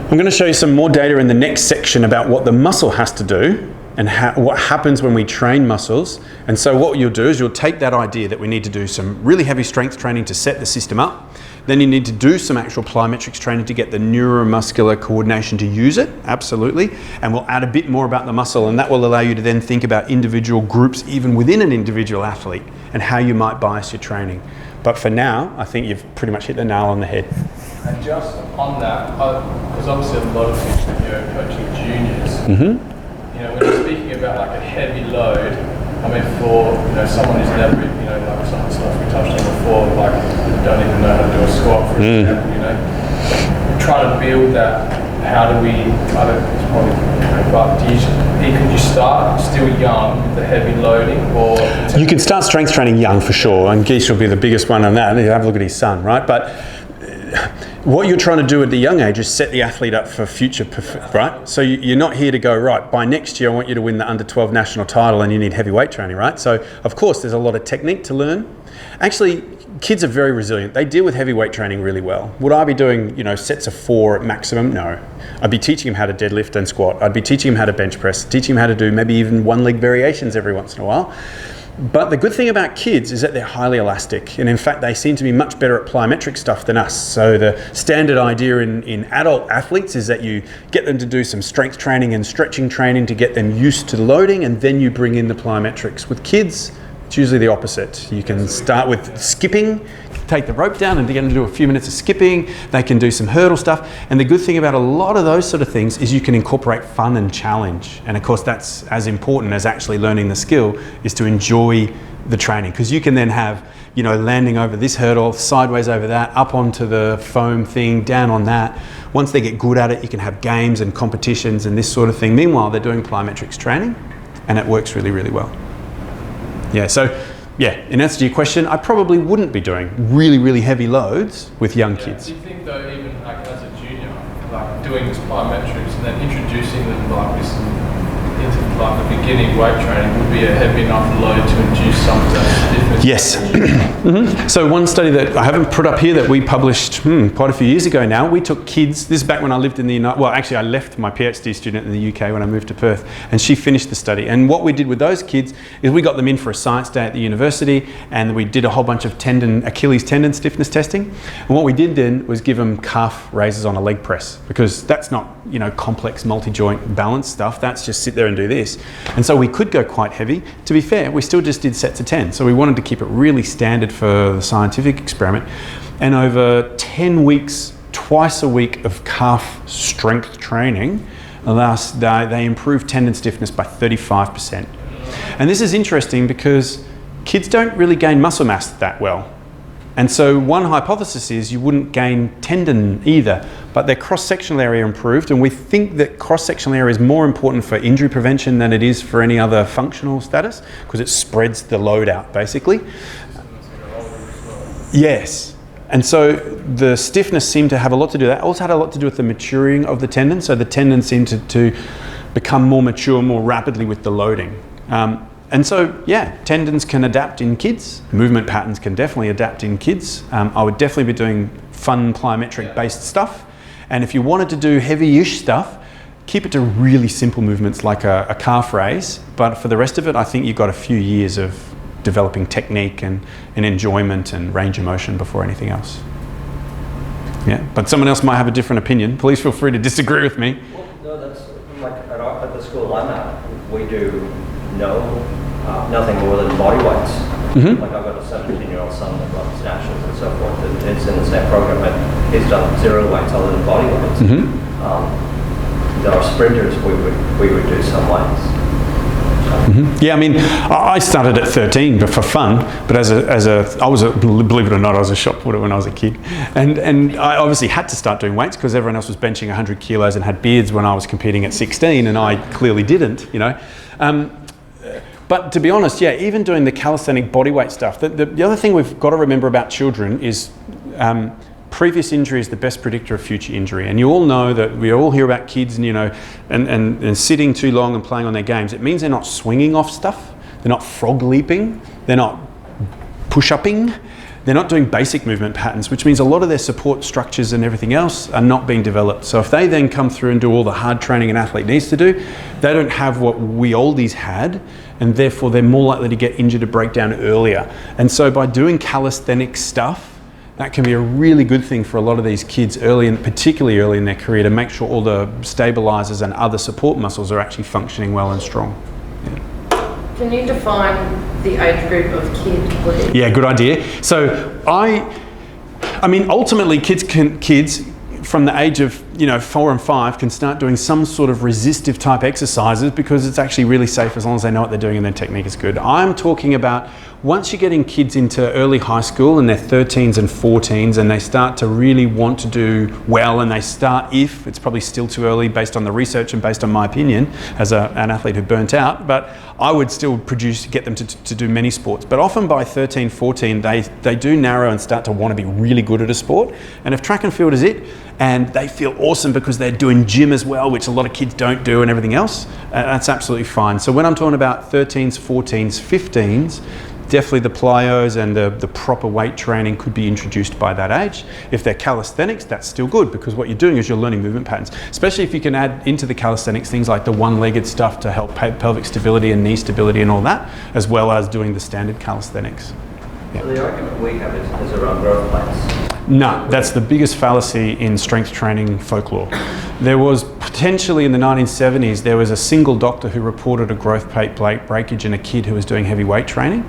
I'm going to show you some more data in the next section about what the muscle has to do and what happens when we train muscles. And so what you'll do is you'll take that idea that we need to do some really heavy strength training to set the system up. Then you need to do some actual plyometrics training to get the neuromuscular coordination to use it, absolutely. And we'll add a bit more about the muscle, and that will allow you to then think about individual groups even within an individual athlete and how you might bias your training. But for now, I think you've pretty much hit the nail on the head. And just on that, because obviously a lot of people when you're coaching juniors, you know, when you're speaking about like a heavy load, I mean, for someone who's never, like some of the stuff we touched on before, like don't even know how to do a squat, for example, trying to build that. How do we? I don't. It's probably, but could you start still young with the heavy loading, or you can start strength training young for sure, and Geesh will be the biggest one on that. Have a look at his son, right? But what you're trying to do at the young age is set the athlete up for future, right? So you're not here to go, right, by next year I want you to win the under 12 national title and you need heavy weight training, right? So of course there's a lot of technique to learn. Actually, kids are very resilient. They deal with heavy weight training really well. Would I be doing, sets of 4 at maximum? No. I'd be teaching him how to deadlift and squat. I'd be teaching him how to bench press, teaching him how to do maybe even one leg variations every once in a while. But the good thing about kids is that they're highly elastic, and in fact they seem to be much better at plyometric stuff than us. So the standard idea in adult athletes is that you get them to do some strength training and stretching training to get them used to loading, and then you bring in the plyometrics. With kids, it's usually the opposite. You can start with skipping, take the rope down and get them to do a few minutes of skipping. They can do some hurdle stuff. And the good thing about a lot of those sort of things is you can incorporate fun and challenge. And of course, that's as important as actually learning the skill, is to enjoy the training. Because you can then have, landing over this hurdle, sideways over that, up onto the foam thing, down on that. Once they get good at it, you can have games and competitions and this sort of thing. Meanwhile, they're doing plyometrics training, and it works really, really well. Yeah, so in answer to your question, I probably wouldn't be doing really, really heavy loads with young kids. Do you think though, even like as a junior, like doing this plyometrics and then introducing them like this into like the beginning weight training would be a heavy enough load to induce some of that stiffness? Yes. So one study that I haven't put up here that we published quite a few years ago now, we took kids, this is back when I lived in the United, well actually I left my PhD student in the UK when I moved to Perth, and she finished the study. And what we did with those kids is we got them in for a science day at the university, and we did a whole bunch of Achilles tendon stiffness testing. And what we did then was give them calf raises on a leg press, because that's not, you know, complex multi-joint balance stuff, that's just sit there and do this. And so we could go quite heavy. To be fair, we still just did sets of 10. So we wanted to keep it really standard for the scientific experiment. And over 10 weeks, twice a week of calf strength training, they improved tendon stiffness by 35%. And this is interesting because kids don't really gain muscle mass that well. And so one hypothesis is you wouldn't gain tendon either, but their cross-sectional area improved, and we think that cross-sectional area is more important for injury prevention than it is for any other functional status, because it spreads the load out basically. Yes. And so the stiffness seemed to have a lot to do with that. It also had a lot to do with the maturing of the tendon. So the tendon seemed to become more mature more rapidly with the loading. And so, yeah, tendons can adapt in kids. Movement patterns can definitely adapt in kids. I would definitely be doing fun plyometric-based stuff. And if you wanted to do heavy-ish stuff, keep it to really simple movements like a calf raise. But for the rest of it, I think you've got a few years of developing technique and enjoyment and range of motion before anything else. Yeah, but someone else might have a different opinion. Please feel free to disagree with me. Well, no, that's like at the school I'm at, we do nothing more than body weights. Mm-hmm. Like I've got a 17-year-old son that runs nationals and so forth, and it's in the same program, and he's done zero weights other than body weights. Mm-hmm. There are sprinters, we would do some weights. Mm-hmm. Yeah, I mean, I started at 13 but for fun, but believe it or not, I was a shot putter when I was a kid. And I obviously had to start doing weights because everyone else was benching 100 kilos and had beards when I was competing at 16, and I clearly didn't, you know. But to be honest, yeah, even doing the calisthenic bodyweight stuff, the other thing we've got to remember about children is previous injury is the best predictor of future injury. And you all know that we all hear about kids and, you know, and sitting too long and playing on their games. It means they're not swinging off stuff. They're not frog leaping. They're not push-upping. They're not doing basic movement patterns, which means a lot of their support structures and everything else are not being developed. So if they then come through and do all the hard training an athlete needs to do, they don't have what we oldies had, and therefore they're more likely to get injured or break down earlier. And so by doing calisthenic stuff, that can be a really good thing for a lot of these kids early, and particularly early in their career, to make sure all the stabilizers and other support muscles are actually functioning well and strong. Yeah. Can you define the age group of kid, please? Yeah, good idea. So I mean, ultimately kids from the age of 4 and 5 can start doing some sort of resistive type exercises because it's actually really safe as long as they know what they're doing and their technique is good. I'm talking about once you're getting kids into early high school and they're 13s and 14s and they start to really want to do well, and they start, if it's probably still too early based on the research and based on my opinion as an athlete who burnt out, but I would still get them to do many sports. But often by 13, 14, they do narrow and start to want to be really good at a sport. And if track and field is it, and they feel awesome because they're doing gym as well, which a lot of kids don't do, and everything else, that's absolutely fine. So when I'm talking about 13s, 14s, 15s, definitely the plyos and the proper weight training could be introduced by that age. If they're calisthenics, that's still good, because what you're doing is you're learning movement patterns, especially if you can add into the calisthenics things like the one-legged stuff to help pelvic stability and knee stability and all that, as well as doing the standard calisthenics. Yeah. So the argument we have is around growth plates. No, that's the biggest fallacy in strength training folklore. There was potentially in the 1970s, there was a single doctor who reported a growth plate breakage in a kid who was doing heavy weight training.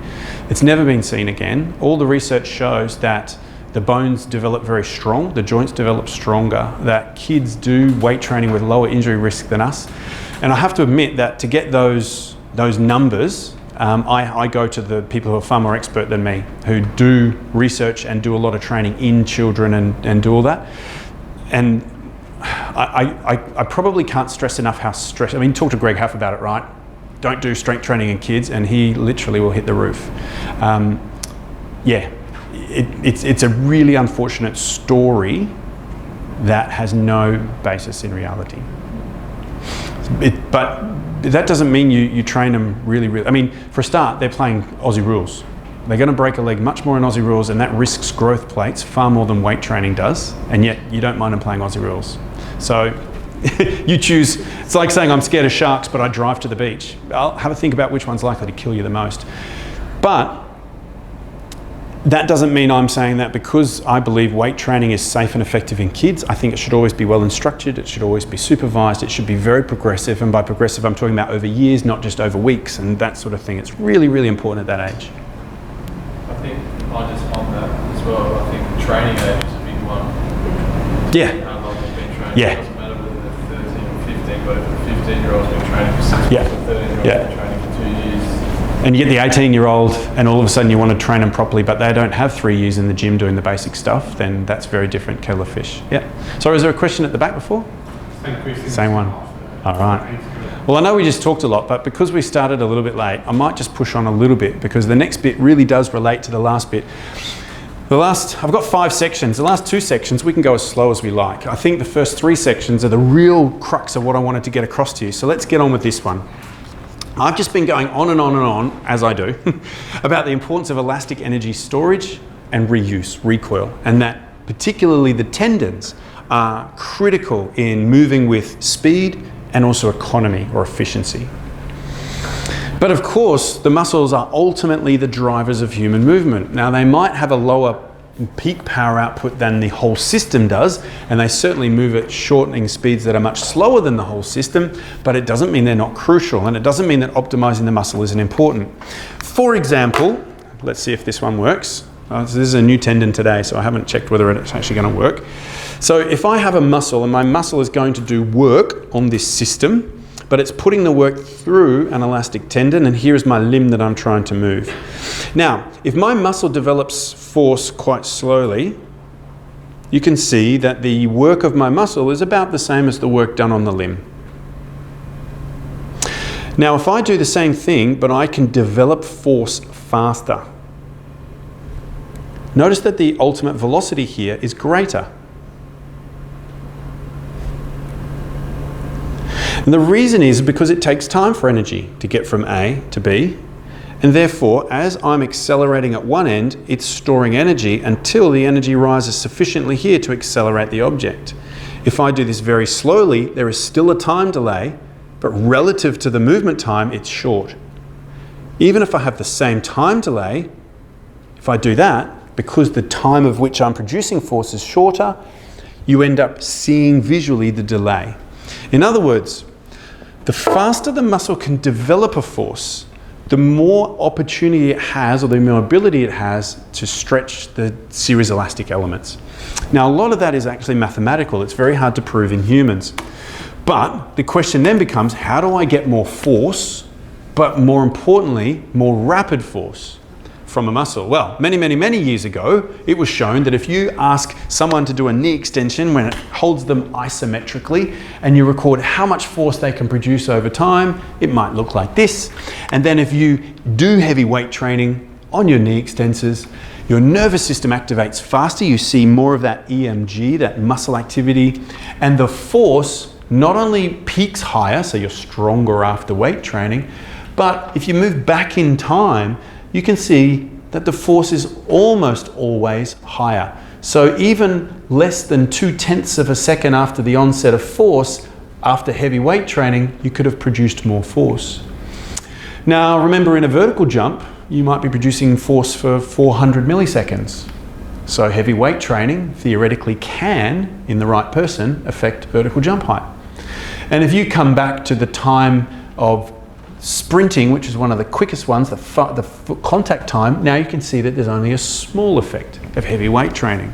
It's never been seen again. All the research shows that the bones develop very strong, the joints develop stronger, that kids do weight training with lower injury risk than us. And I have to admit that to get those numbers, I go to the people who are far more expert than me, who do research and do a lot of training in children and do all that. And I probably can't stress enough how I mean, talk to Greg Huff about it, right? Don't do strength training in kids, and he literally will hit the roof. Yeah, it's a really unfortunate story that has no basis in reality. But that doesn't mean you train them really. I mean, for a start, they're playing Aussie rules. They're going to break a leg much more in Aussie rules, and that risks growth plates far more than weight training does, and yet you don't mind them playing Aussie rules. So you choose. It's like saying I'm scared of sharks, but I drive to the beach. I'll have a think about which one's likely to kill you the most. But that doesn't mean I'm saying that because I believe weight training is safe and effective in kids. I think it should always be well instructed, it should always be supervised, it should be very progressive, and by progressive I'm talking about over years, not just over weeks, and that sort of thing. It's really, really important at that age. I think I just on that as well, I think the training age is a big one. Yeah. How long they've been training. Yeah. It doesn't matter whether they're 13 or 15, but if a 15-year-old's been training for 6 months, Yeah. a 13-year-old's Yeah. been training for 2 years. And you get the 18-year-old and all of a sudden you want to train them properly, but they don't have 3 years in the gym doing the basic stuff, then that's very different kettle of fish. Yeah. So is there a question at the back before? Same one. All right. Well, I know we just talked a lot, but because we started a little bit late, I might just push on a little bit because the next bit really does relate to the last bit. I've got 5 sections. The last 2 sections, we can go as slow as we like. I think the first 3 sections are the real crux of what I wanted to get across to you. So let's get on with this one. I've just been going on and on and on, as I do, about the importance of elastic energy storage and reuse, recoil, and that particularly the tendons are critical in moving with speed and also economy or efficiency. But of course, the muscles are ultimately the drivers of human movement. Now, they might have a lower peak power output than the whole system does, and they certainly move at shortening speeds that are much slower than the whole system, but it doesn't mean they're not crucial, and it doesn't mean that optimizing the muscle isn't important. For example, let's see if this one works. So this is a new tendon today, so I haven't checked whether it's actually going to work. So if I have a muscle and my muscle is going to do work on this system, but it's putting the work through an elastic tendon, and here is my limb that I'm trying to move. Now, if my muscle develops force quite slowly, you can see that the work of my muscle is about the same as the work done on the limb. Now, if I do the same thing, but I can develop force faster, notice that the ultimate velocity here is greater. And the reason is because it takes time for energy to get from A to B, and therefore, as I'm accelerating at one end, it's storing energy until the energy rises sufficiently here to accelerate the object. If I do this very slowly, there is still a time delay, but relative to the movement time, it's short. Even if I have the same time delay, if I do that, because the time of which I'm producing force is shorter, you end up seeing visually the delay. In other words, the faster the muscle can develop a force, the more opportunity it has, or the more ability it has to stretch the series elastic elements. Now, a lot of that is actually mathematical. It's very hard to prove in humans. But the question then becomes, how do I get more force, but more importantly, more rapid force from a muscle? Well, many years ago, it was shown that if you ask someone to do a knee extension when it holds them isometrically and you record how much force they can produce over time, it might look like this. And then if you do heavy weight training on your knee extensors, your nervous system activates faster, you see more of that EMG, that muscle activity, and the force not only peaks higher, so you're stronger after weight training, but if you move back in time, you can see that the force is almost always higher. So even less than 0.2 of a second after the onset of force, after heavy weight training, you could have produced more force. Now remember, in a vertical jump, you might be producing force for 400 milliseconds. So heavy weight training theoretically can, in the right person, affect vertical jump height. And if you come back to the time of sprinting, which is one of the quickest ones, the contact time, now you can see that there's only a small effect of heavy weight training.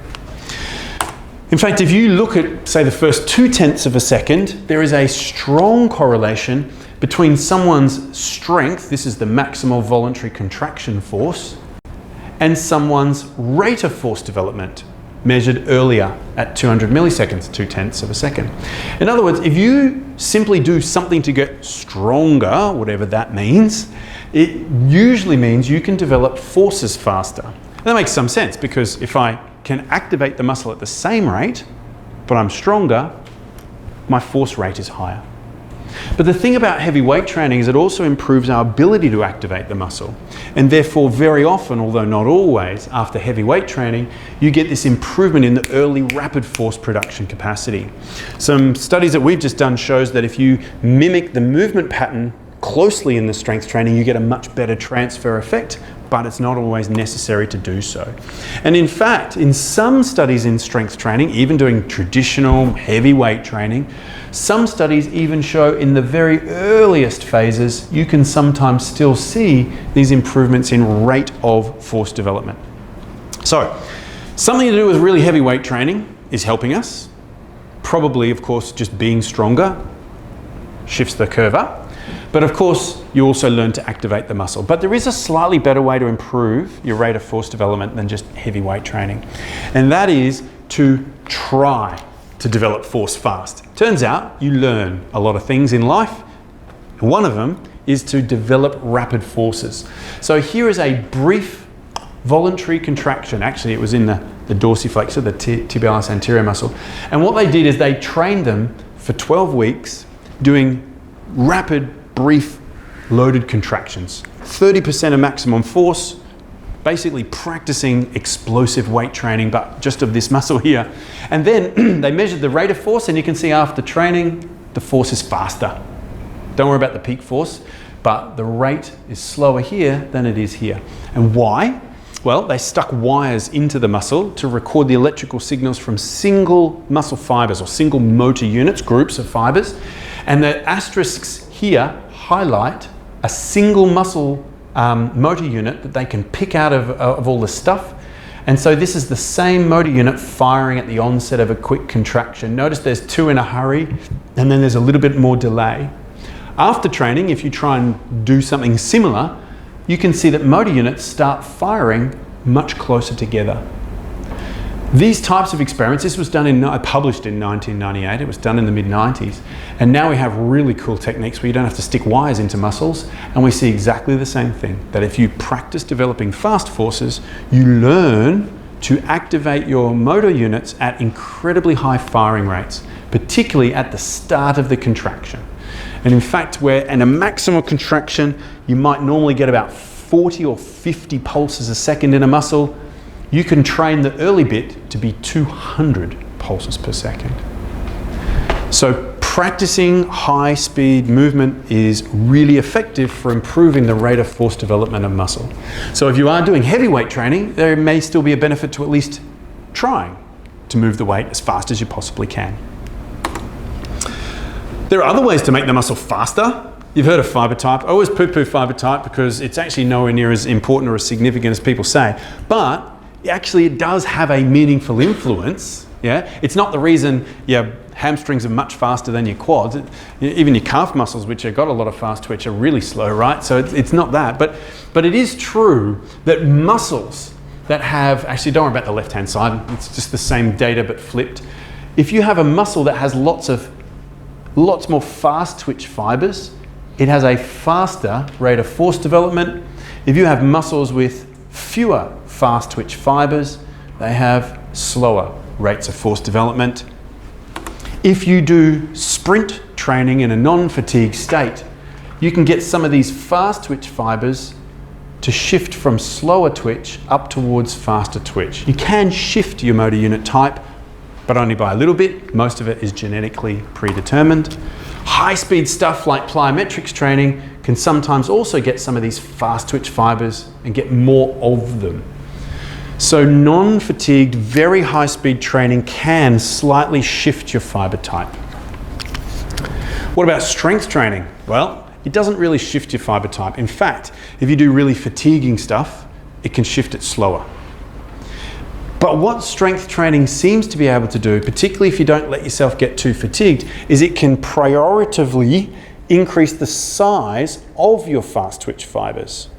In fact, if you look at, say, the first 0.2 of a second, there is a strong correlation between someone's strength, this is the maximal voluntary contraction force, and someone's rate of force development, measured earlier at 200 milliseconds, 0.2 of a second. In other words, if you simply do something to get stronger, whatever that means, it usually means you can develop forces faster. And that makes some sense, because if I can activate the muscle at the same rate, but I'm stronger, my force rate is higher. But the thing about heavy weight training is it also improves our ability to activate the muscle. And therefore, very often, although not always, after heavy weight training, you get this improvement in the early rapid force production capacity. Some studies that we've just done shows that if you mimic the movement pattern closely in the strength training, you get a much better transfer effect, but it's not always necessary to do so. And in fact, in some studies in strength training, even doing traditional heavy weight training, some studies even show in the very earliest phases, you can sometimes still see these improvements in rate of force development. So, something to do with really heavy weight training is helping us. Probably, of course, just being stronger shifts the curve up. But of course, you also learn to activate the muscle. But there is a slightly better way to improve your rate of force development than just heavy weight training. And that is to try to develop force fast. Turns out you learn a lot of things in life. One of them is to develop rapid forces. So here is a brief voluntary contraction. Actually, it was in the dorsiflexor, the tibialis anterior muscle. And what they did is they trained them for 12 weeks doing rapid, brief, loaded contractions. 30% of maximum force, basically practicing explosive weight training, but just of this muscle here. And then they measured the rate of force, and you can see after training, the force is faster. Don't worry about the peak force, but the rate is slower here than it is here. And why? Well, they stuck wires into the muscle to record the electrical signals from single muscle fibers or single motor units, groups of fibers. And the asterisks here highlight a single muscle motor unit that they can pick out of all the stuff. And so this is the same motor unit firing at the onset of a quick contraction. Notice there's two in a hurry, and then there's a little bit more delay. After training, if you try and do something similar, you can see that motor units start firing much closer together. These types of experiments, this was done published in 1998, it was done in the mid-90s, and now we have really cool techniques where you don't have to stick wires into muscles, and we see exactly the same thing, that if you practice developing fast forces, you learn to activate your motor units at incredibly high firing rates, particularly at the start of the contraction. And in fact, where in a maximal contraction, you might normally get about 40 or 50 pulses a second in a muscle, you can train the early bit to be 200 pulses per second. So practicing high speed movement is really effective for improving the rate of force development of muscle. So if you are doing heavy weight training, there may still be a benefit to at least trying to move the weight as fast as you possibly can. There are other ways to make the muscle faster. You've heard of fiber type. I always poo-poo fiber type because it's actually nowhere near as important or as significant as people say. But actually it does have a meaningful influence. Yeah, it's not the reason your hamstrings are much faster than your quads. Even your calf muscles, which have got a lot of fast twitch, are really slow, right? So it's not that. But it is true that muscles that have, actually don't worry about the left-hand side, it's just the same data but flipped. If you have a muscle that has lots more fast twitch fibers, it has a faster rate of force development. If you have muscles with fewer fast twitch fibers, they have slower rates of force development. If you do sprint training in a non-fatigue state, you can get some of these fast twitch fibers to shift from slower twitch up towards faster twitch. You can shift your motor unit type, but only by a little bit. Most of it is genetically predetermined. High-speed stuff like plyometrics training can sometimes also get some of these fast twitch fibers and get more of them. So non-fatigued, very high-speed training can slightly shift your fiber type. What about strength training? Well, it doesn't really shift your fiber type. In fact, if you do really fatiguing stuff, it can shift it slower. But what strength training seems to be able to do, particularly if you don't let yourself get too fatigued, is it can prioritatively increase the size of your fast twitch fibers.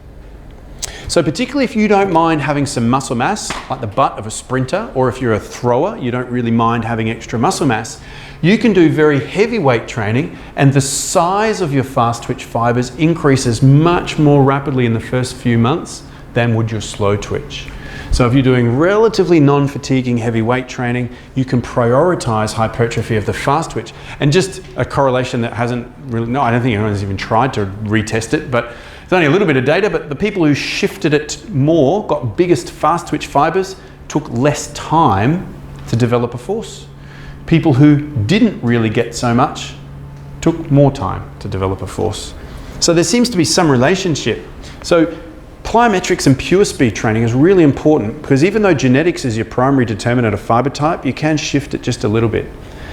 So particularly if you don't mind having some muscle mass, like the butt of a sprinter, or if you're a thrower, you don't really mind having extra muscle mass, you can do very heavy weight training and the size of your fast twitch fibers increases much more rapidly in the first few months than would your slow twitch. So if you're doing relatively non-fatiguing heavy weight training, you can prioritize hypertrophy of the fast twitch. And just a correlation that hasn't really, no, I don't think anyone's even tried to retest it, but it's only a little bit of data, but the people who shifted it more, got biggest fast twitch fibers, took less time to develop a force. People who didn't really get so much took more time to develop a force. So there seems to be some relationship. So plyometrics and pure speed training is really important because even though genetics is your primary determinant of fiber type, you can shift it just a little bit.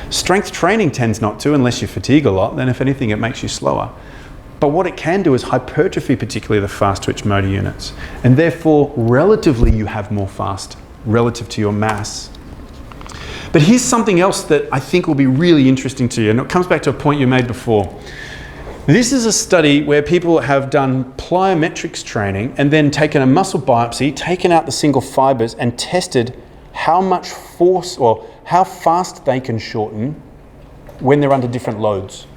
Strength training tends not to unless you fatigue a lot, then if anything it makes you slower. But what it can do is hypertrophy, particularly the fast twitch motor units. And therefore, relatively you have more fast relative to your mass. But here's something else that I think will be really interesting to you, and it comes back to a point you made before. This is a study where people have done plyometrics training and then taken a muscle biopsy, taken out the single fibers and tested how much force or how fast they can shorten when they're under different loads.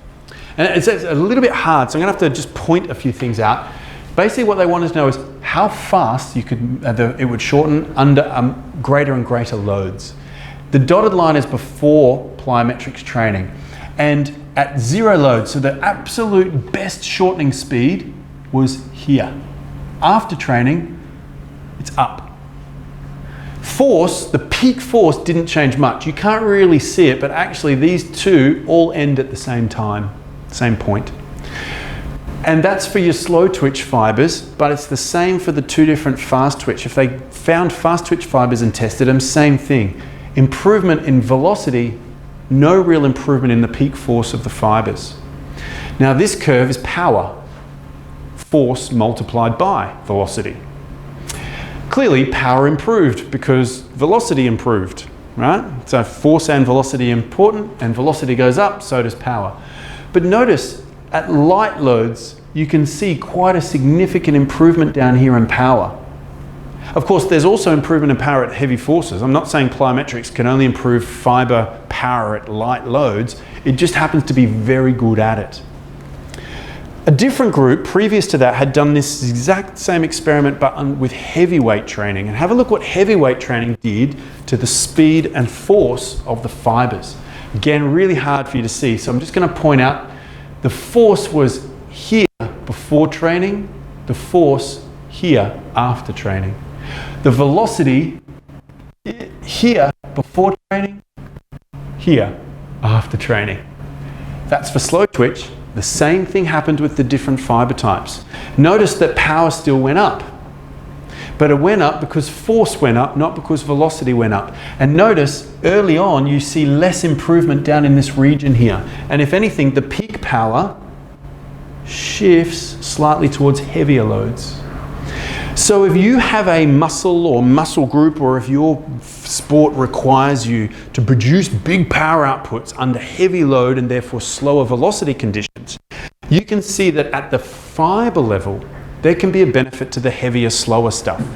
And it's a little bit hard, so I'm going to have to just point a few things out. Basically what they wanted to know is how fast you could, it would shorten under greater and greater loads. The dotted line is before plyometrics training. And at 0 load, so the absolute best shortening speed was here. After training, it's up. Force, the peak force didn't change much. You can't really see it, but actually these two all end at the same time, same point. And that's for your slow twitch fibers, but it's the same for the two different fast twitch. If they found fast twitch fibers and tested them, same thing. Improvement in velocity, no real improvement in the peak force of the fibers. Now this curve is power, force multiplied by velocity. Clearly power improved because velocity improved, right? So force and velocity are important, and velocity goes up, so does power. But notice at light loads, you can see quite a significant improvement down here in power. Of course, there's also improvement in power at heavy forces. I'm not saying plyometrics can only improve fiber power at light loads. It just happens to be very good at it. A different group previous to that had done this exact same experiment but with heavyweight training. And have a look what heavyweight training did to the speed and force of the fibers. Again, really hard for you to see. So I'm just going to point out the force was here before training, the force here after training. The velocity here before training, here after training. That's for slow twitch. The same thing happened with the different fiber types. Notice that power still went up, but it went up because force went up, not because velocity went up. And notice early on you see less improvement down in this region here. And if anything, the peak power shifts slightly towards heavier loads. So if you have a muscle or muscle group, or if your sport requires you to produce big power outputs under heavy load and therefore slower velocity conditions, you can see that at the fiber level, there can be a benefit to the heavier, slower stuff.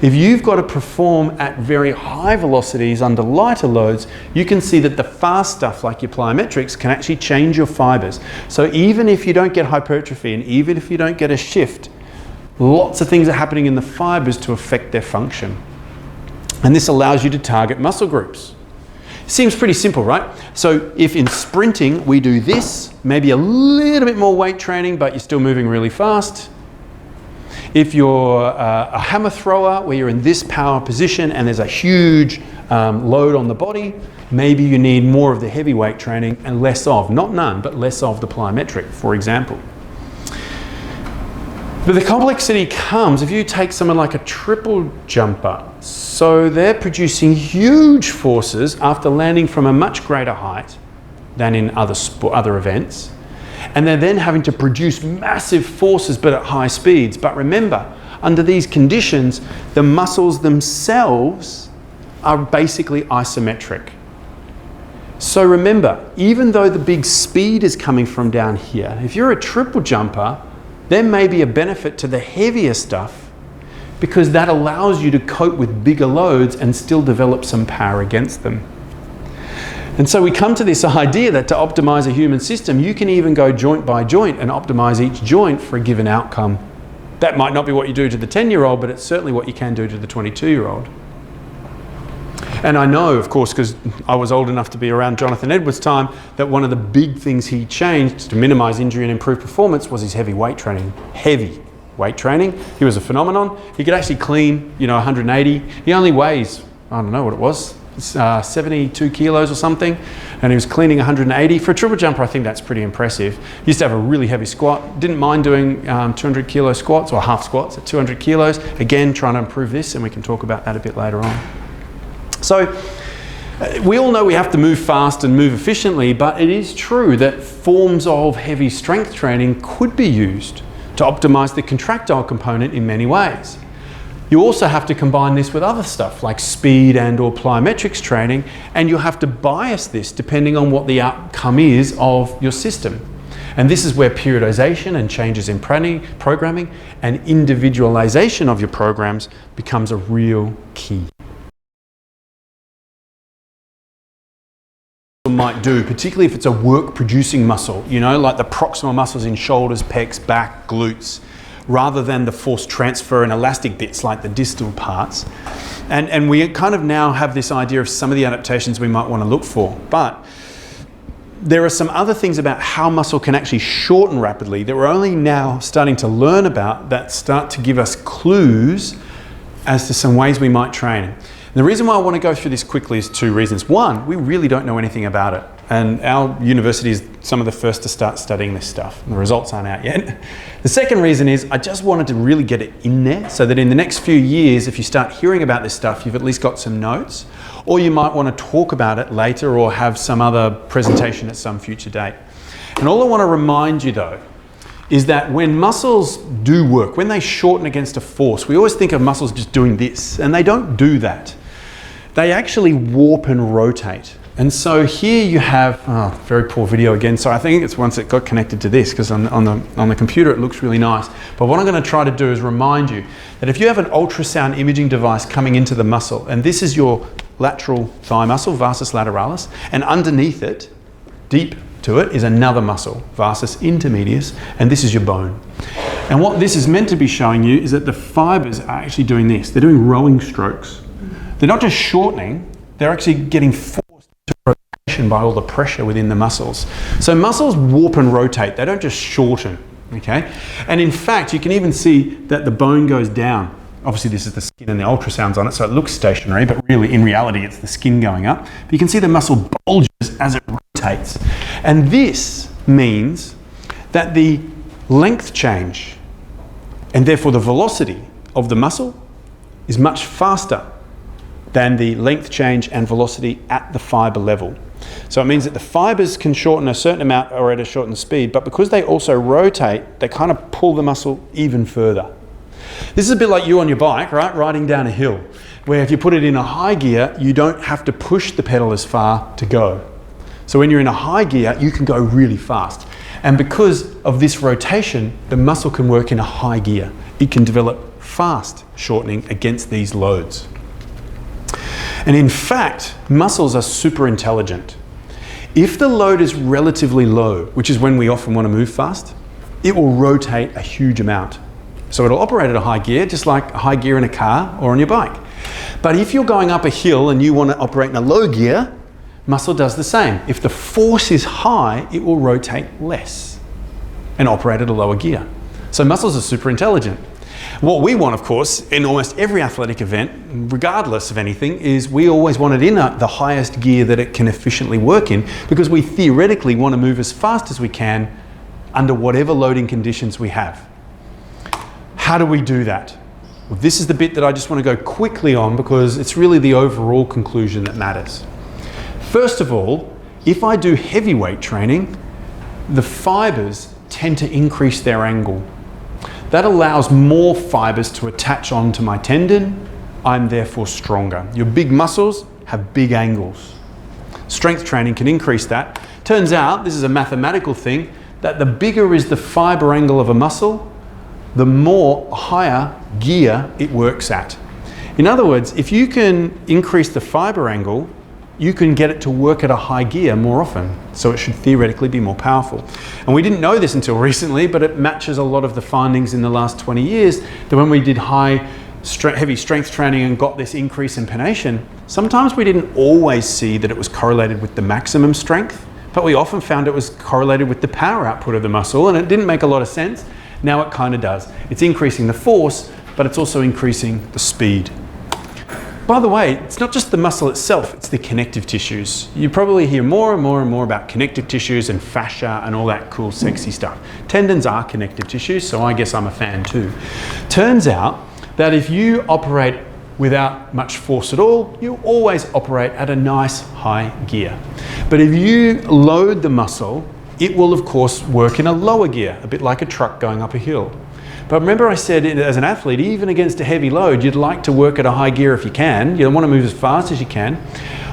If you've got to perform at very high velocities under lighter loads, you can see that the fast stuff like your plyometrics can actually change your fibers. So even if you don't get hypertrophy and even if you don't get a shift, lots of things are happening in the fibers to affect their function. And this allows you to target muscle groups. Seems pretty simple, right? So if in sprinting we do this, maybe a little bit more weight training, but you're still moving really fast. If you're a hammer thrower where you're in this power position and there's a huge load on the body, maybe you need more of the heavyweight training and less of, not none, but less of the plyometric, for example. But the complexity comes if you take someone like a triple jumper. So they're producing huge forces after landing from a much greater height than in other events. And they're then having to produce massive forces but at high speeds. But remember, under these conditions, the muscles themselves are basically isometric. So remember, even though the big speed is coming from down here, if you're a triple jumper, there may be a benefit to the heavier stuff because that allows you to cope with bigger loads and still develop some power against them. And so we come to this idea that to optimize a human system, you can even go joint by joint and optimize each joint for a given outcome. That might not be what you do to the 10-year-old, but it's certainly what you can do to the 22-year-old. And I know, of course, because I was old enough to be around Jonathan Edwards' time, that one of the big things he changed to minimize injury and improve performance was his heavy weight training. Heavy weight training. He was a phenomenon. He could actually clean, 180. He only weighs, I don't know what it was, 72 kilos or something, and he was cleaning 180. For a triple jumper, I think that's pretty impressive. He used to have a really heavy squat, didn't mind doing 200 kilo squats or half squats at 200 kilos. Again, trying to improve this, and we can talk about that a bit later on. So we all know we have to move fast and move efficiently, but it is true that forms of heavy strength training could be used to optimize the contractile component in many ways. You also have to combine this with other stuff like speed and or plyometrics training, and you'll have to bias this depending on what the outcome is of your system. And this is where periodization and changes in programming and individualization of your programs becomes a real key. Might do, particularly if it's a work producing muscle, like the proximal muscles in shoulders, pecs, back, glutes, rather than the force transfer and elastic bits like the distal parts. And we kind of now have this idea of some of the adaptations we might want to look for. But there are some other things about how muscle can actually shorten rapidly that we're only now starting to learn about that start to give us clues as to some ways we might train. And the reason why I want to go through this quickly is two reasons. One, we really don't know anything about it. And our university is some of the first to start studying this stuff. And the results aren't out yet. The second reason is I just wanted to really get it in there so that in the next few years, if you start hearing about this stuff, you've at least got some notes. Or you might want to talk about it later or have some other presentation at some future date. And all I want to remind you though, is that when muscles do work, when they shorten against a force, we always think of muscles just doing this, and they don't do that. They actually warp and rotate. And so here you have, very poor video again, so I think it's once it got connected to this, because on the computer it looks really nice. But what I'm going to try to do is remind you that if you have an ultrasound imaging device coming into the muscle, and this is your lateral thigh muscle, vastus lateralis, and underneath it, deep to it, is another muscle, vastus intermedius, and this is your bone. And what this is meant to be showing you is that the fibers are actually doing this. They're doing rowing strokes. They're not just shortening, they're actually getting forced to rotation by all the pressure within the muscles. So muscles warp and rotate, they don't just shorten, okay? And in fact, you can even see that the bone goes down. Obviously this is the skin and the ultrasound's on it, so it looks stationary, but really in reality it's the skin going up. But you can see the muscle bulges as it rotates. And this means that the length change, and therefore the velocity of the muscle, is much faster than the length change and velocity at the fiber level. So it means that the fibers can shorten a certain amount or at a shortened speed, but because they also rotate, they kind of pull the muscle even further. This is a bit like you on your bike, right? Riding down a hill, where if you put it in a high gear, you don't have to push the pedal as far to go. So when you're in a high gear, you can go really fast. And because of this rotation, the muscle can work in a high gear. It can develop fast shortening against these loads. And in fact, muscles are super intelligent. If the load is relatively low, which is when we often want to move fast, it will rotate a huge amount. So it'll operate at a high gear, just like a high gear in a car or on your bike. But if you're going up a hill and you want to operate in a low gear, muscle does the same. If the force is high, it will rotate less and operate at a lower gear. So muscles are super intelligent. What we want, of course, in almost every athletic event, regardless of anything, is we always want it in the highest gear that it can efficiently work in, because we theoretically want to move as fast as we can under whatever loading conditions we have. How do we do that? Well, this is the bit that I just want to go quickly on because it's really the overall conclusion that matters. First of all, if I do heavyweight training, the fibers tend to increase their angle. That allows more fibers to attach onto my tendon. I'm therefore stronger. Your big muscles have big angles. Strength training can increase that. Turns out, this is a mathematical thing, that the bigger is the fiber angle of a muscle, the more higher gear it works at. In other words, if you can increase the fiber angle, you can get it to work at a high gear more often. So it should theoretically be more powerful. And we didn't know this until recently, but it matches a lot of the findings in the last 20 years that when we did heavy strength training and got this increase in pronation, sometimes we didn't always see that it was correlated with the maximum strength, but we often found it was correlated with the power output of the muscle, and it didn't make a lot of sense. Now it kind of does. It's increasing the force, but it's also increasing the speed. By the way, it's not just the muscle itself, it's the connective tissues. You probably hear more and more and more about connective tissues and fascia and all that cool, sexy stuff. Tendons are connective tissues, so I guess I'm a fan too. Turns out that if you operate without much force at all, you always operate at a nice high gear. But if you load the muscle, it will of course work in a lower gear, a bit like a truck going up a hill. But remember I said as an athlete, even against a heavy load, you'd like to work at a high gear if you can. You want to move as fast as you can.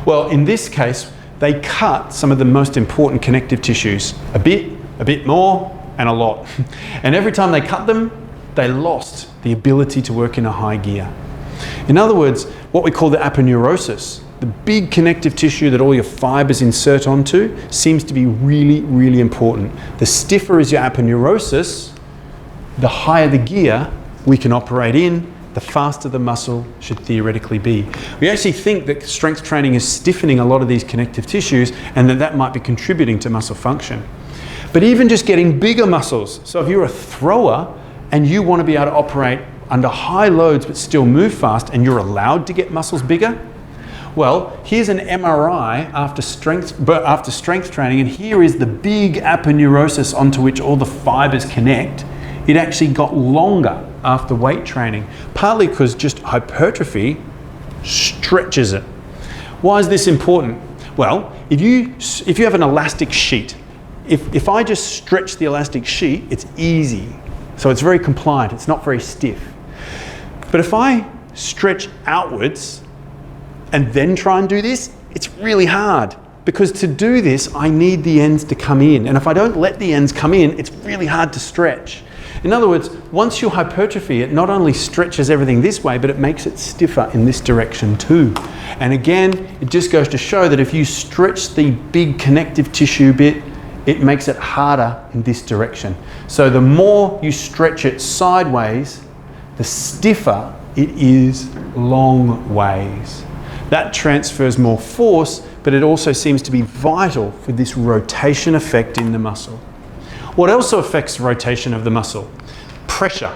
Well, in this case, they cut some of the most important connective tissues, a bit more, and a lot. And every time they cut them, they lost the ability to work in a high gear. In other words, what we call the aponeurosis, the big connective tissue that all your fibers insert onto, seems to be really, really important. The stiffer is your aponeurosis, the higher the gear we can operate in, the faster the muscle should theoretically be. We actually think that strength training is stiffening a lot of these connective tissues and that might be contributing to muscle function. But even just getting bigger muscles, so if you're a thrower and you want to be able to operate under high loads but still move fast and you're allowed to get muscles bigger, well, here's an MRI after strength training, and here is the big aponeurosis onto which all the fibers connect. It actually got longer after weight training, partly because just hypertrophy stretches it. Why is this important? Well, if you have an elastic sheet, if I just stretch the elastic sheet, it's easy. So it's very compliant, it's not very stiff. But if I stretch outwards and then try and do this, it's really hard. Because to do this, I need the ends to come in. And if I don't let the ends come in, it's really hard to stretch. In other words, once you hypertrophy, it not only stretches everything this way, but it makes it stiffer in this direction too. And again, it just goes to show that if you stretch the big connective tissue bit, it makes it harder in this direction. So the more you stretch it sideways, the stiffer it is long ways. That transfers more force, but it also seems to be vital for this rotation effect in the muscle. What also affects rotation of the muscle? Pressure.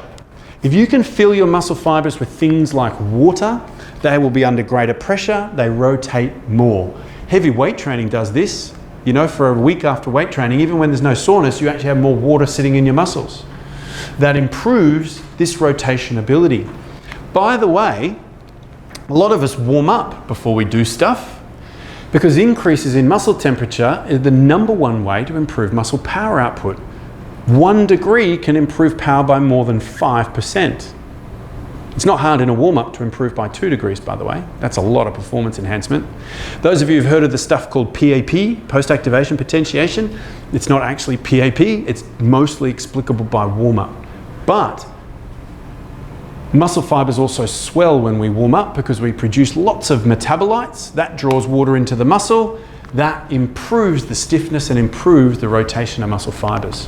If you can fill your muscle fibers with things like water, they will be under greater pressure, they rotate more. Heavy weight training does this. You know, for a week after weight training, even when there's no soreness, you actually have more water sitting in your muscles. That improves this rotation ability. By the way, a lot of us warm up before we do stuff because increases in muscle temperature is the #1 way to improve muscle power output. 1 degree can improve power by more than 5%. It's not hard in a warm-up to improve by 2 degrees, by the way. That's a lot of performance enhancement. Those of you who've heard of the stuff called PAP, post-activation potentiation, it's not actually PAP, it's mostly explicable by warm-up. But muscle fibers also swell when we warm up because we produce lots of metabolites. That draws water into the muscle. That improves the stiffness and improves the rotation of muscle fibers.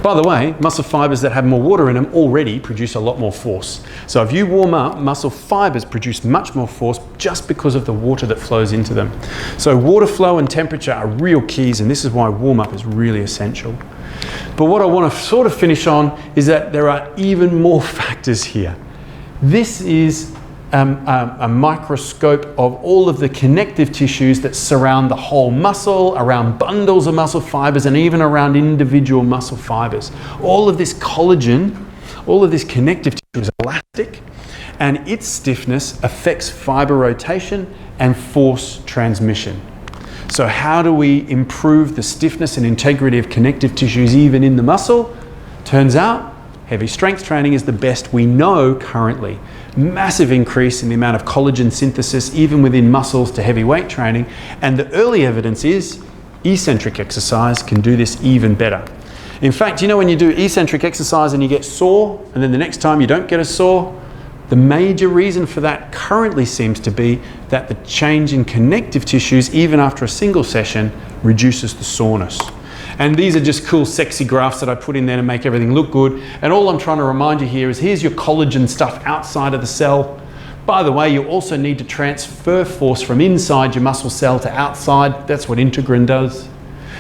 By the way, muscle fibers that have more water in them already produce a lot more force. So if you warm up, muscle fibers produce much more force just because of the water that flows into them. So water flow and temperature are real keys, and this is why warm-up is really essential. But what I want to sort of finish on is that there are even more factors here. This is a microscope of all of the connective tissues that surround the whole muscle, around bundles of muscle fibers, and even around individual muscle fibers. All of this collagen, all of this connective tissue is elastic, and its stiffness affects fiber rotation and force transmission. So how do we improve the stiffness and integrity of connective tissues even in the muscle? Turns out, heavy strength training is the best we know currently. Massive increase in the amount of collagen synthesis even within muscles to heavy weight training, and the early evidence is eccentric exercise can do this even better. In fact, you know when you do eccentric exercise and you get sore, and then the next time you don't get as sore? The major reason for that currently seems to be that the change in connective tissues, even after a single session, reduces the soreness. And these are just cool, sexy graphs that I put in there to make everything look good. And all I'm trying to remind you here is here's your collagen stuff outside of the cell. By the way, you also need to transfer force from inside your muscle cell to outside. That's what integrin does.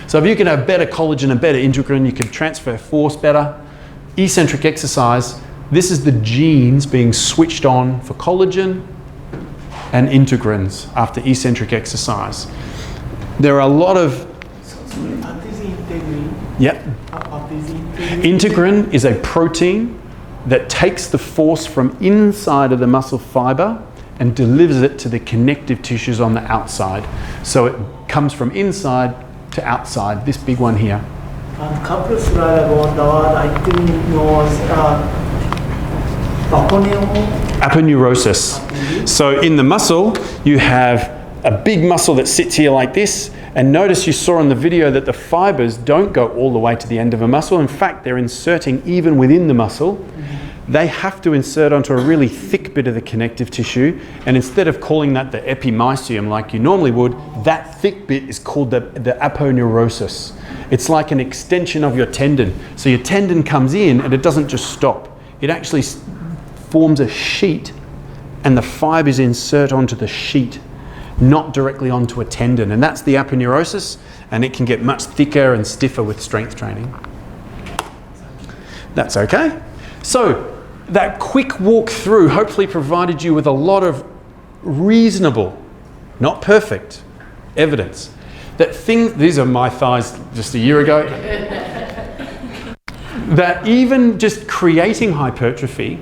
So if you can have better collagen and better integrin, you can transfer force better. Eccentric exercise. This is the genes being switched on for collagen and integrins after eccentric exercise. There are a lot of... What is integrin? Yep. What is integrin? Integrin is a protein that takes the force from inside of the muscle fiber and delivers it to the connective tissues on the outside. So it comes from inside to outside, this big one here. And a couple of slides ago, the word I didn't know was Aponeurosis. So in the muscle, you have a big muscle that sits here like this, and notice you saw in the video that the fibers don't go all the way to the end of a muscle. In fact, they're inserting even within the muscle. They have to insert onto a really thick bit of the connective tissue, and instead of calling that the epimysium like you normally would, that thick bit is called the aponeurosis. It's like an extension of your tendon. So your tendon comes in and it doesn't just stop. It actually forms a sheet, and the fibers insert onto the sheet, not directly onto a tendon. And that's the aponeurosis, and it can get much thicker and stiffer with strength training. That's okay. So that quick walk through hopefully provided you with a lot of reasonable, not perfect, evidence that these are my thighs just a year ago, that even just creating hypertrophy,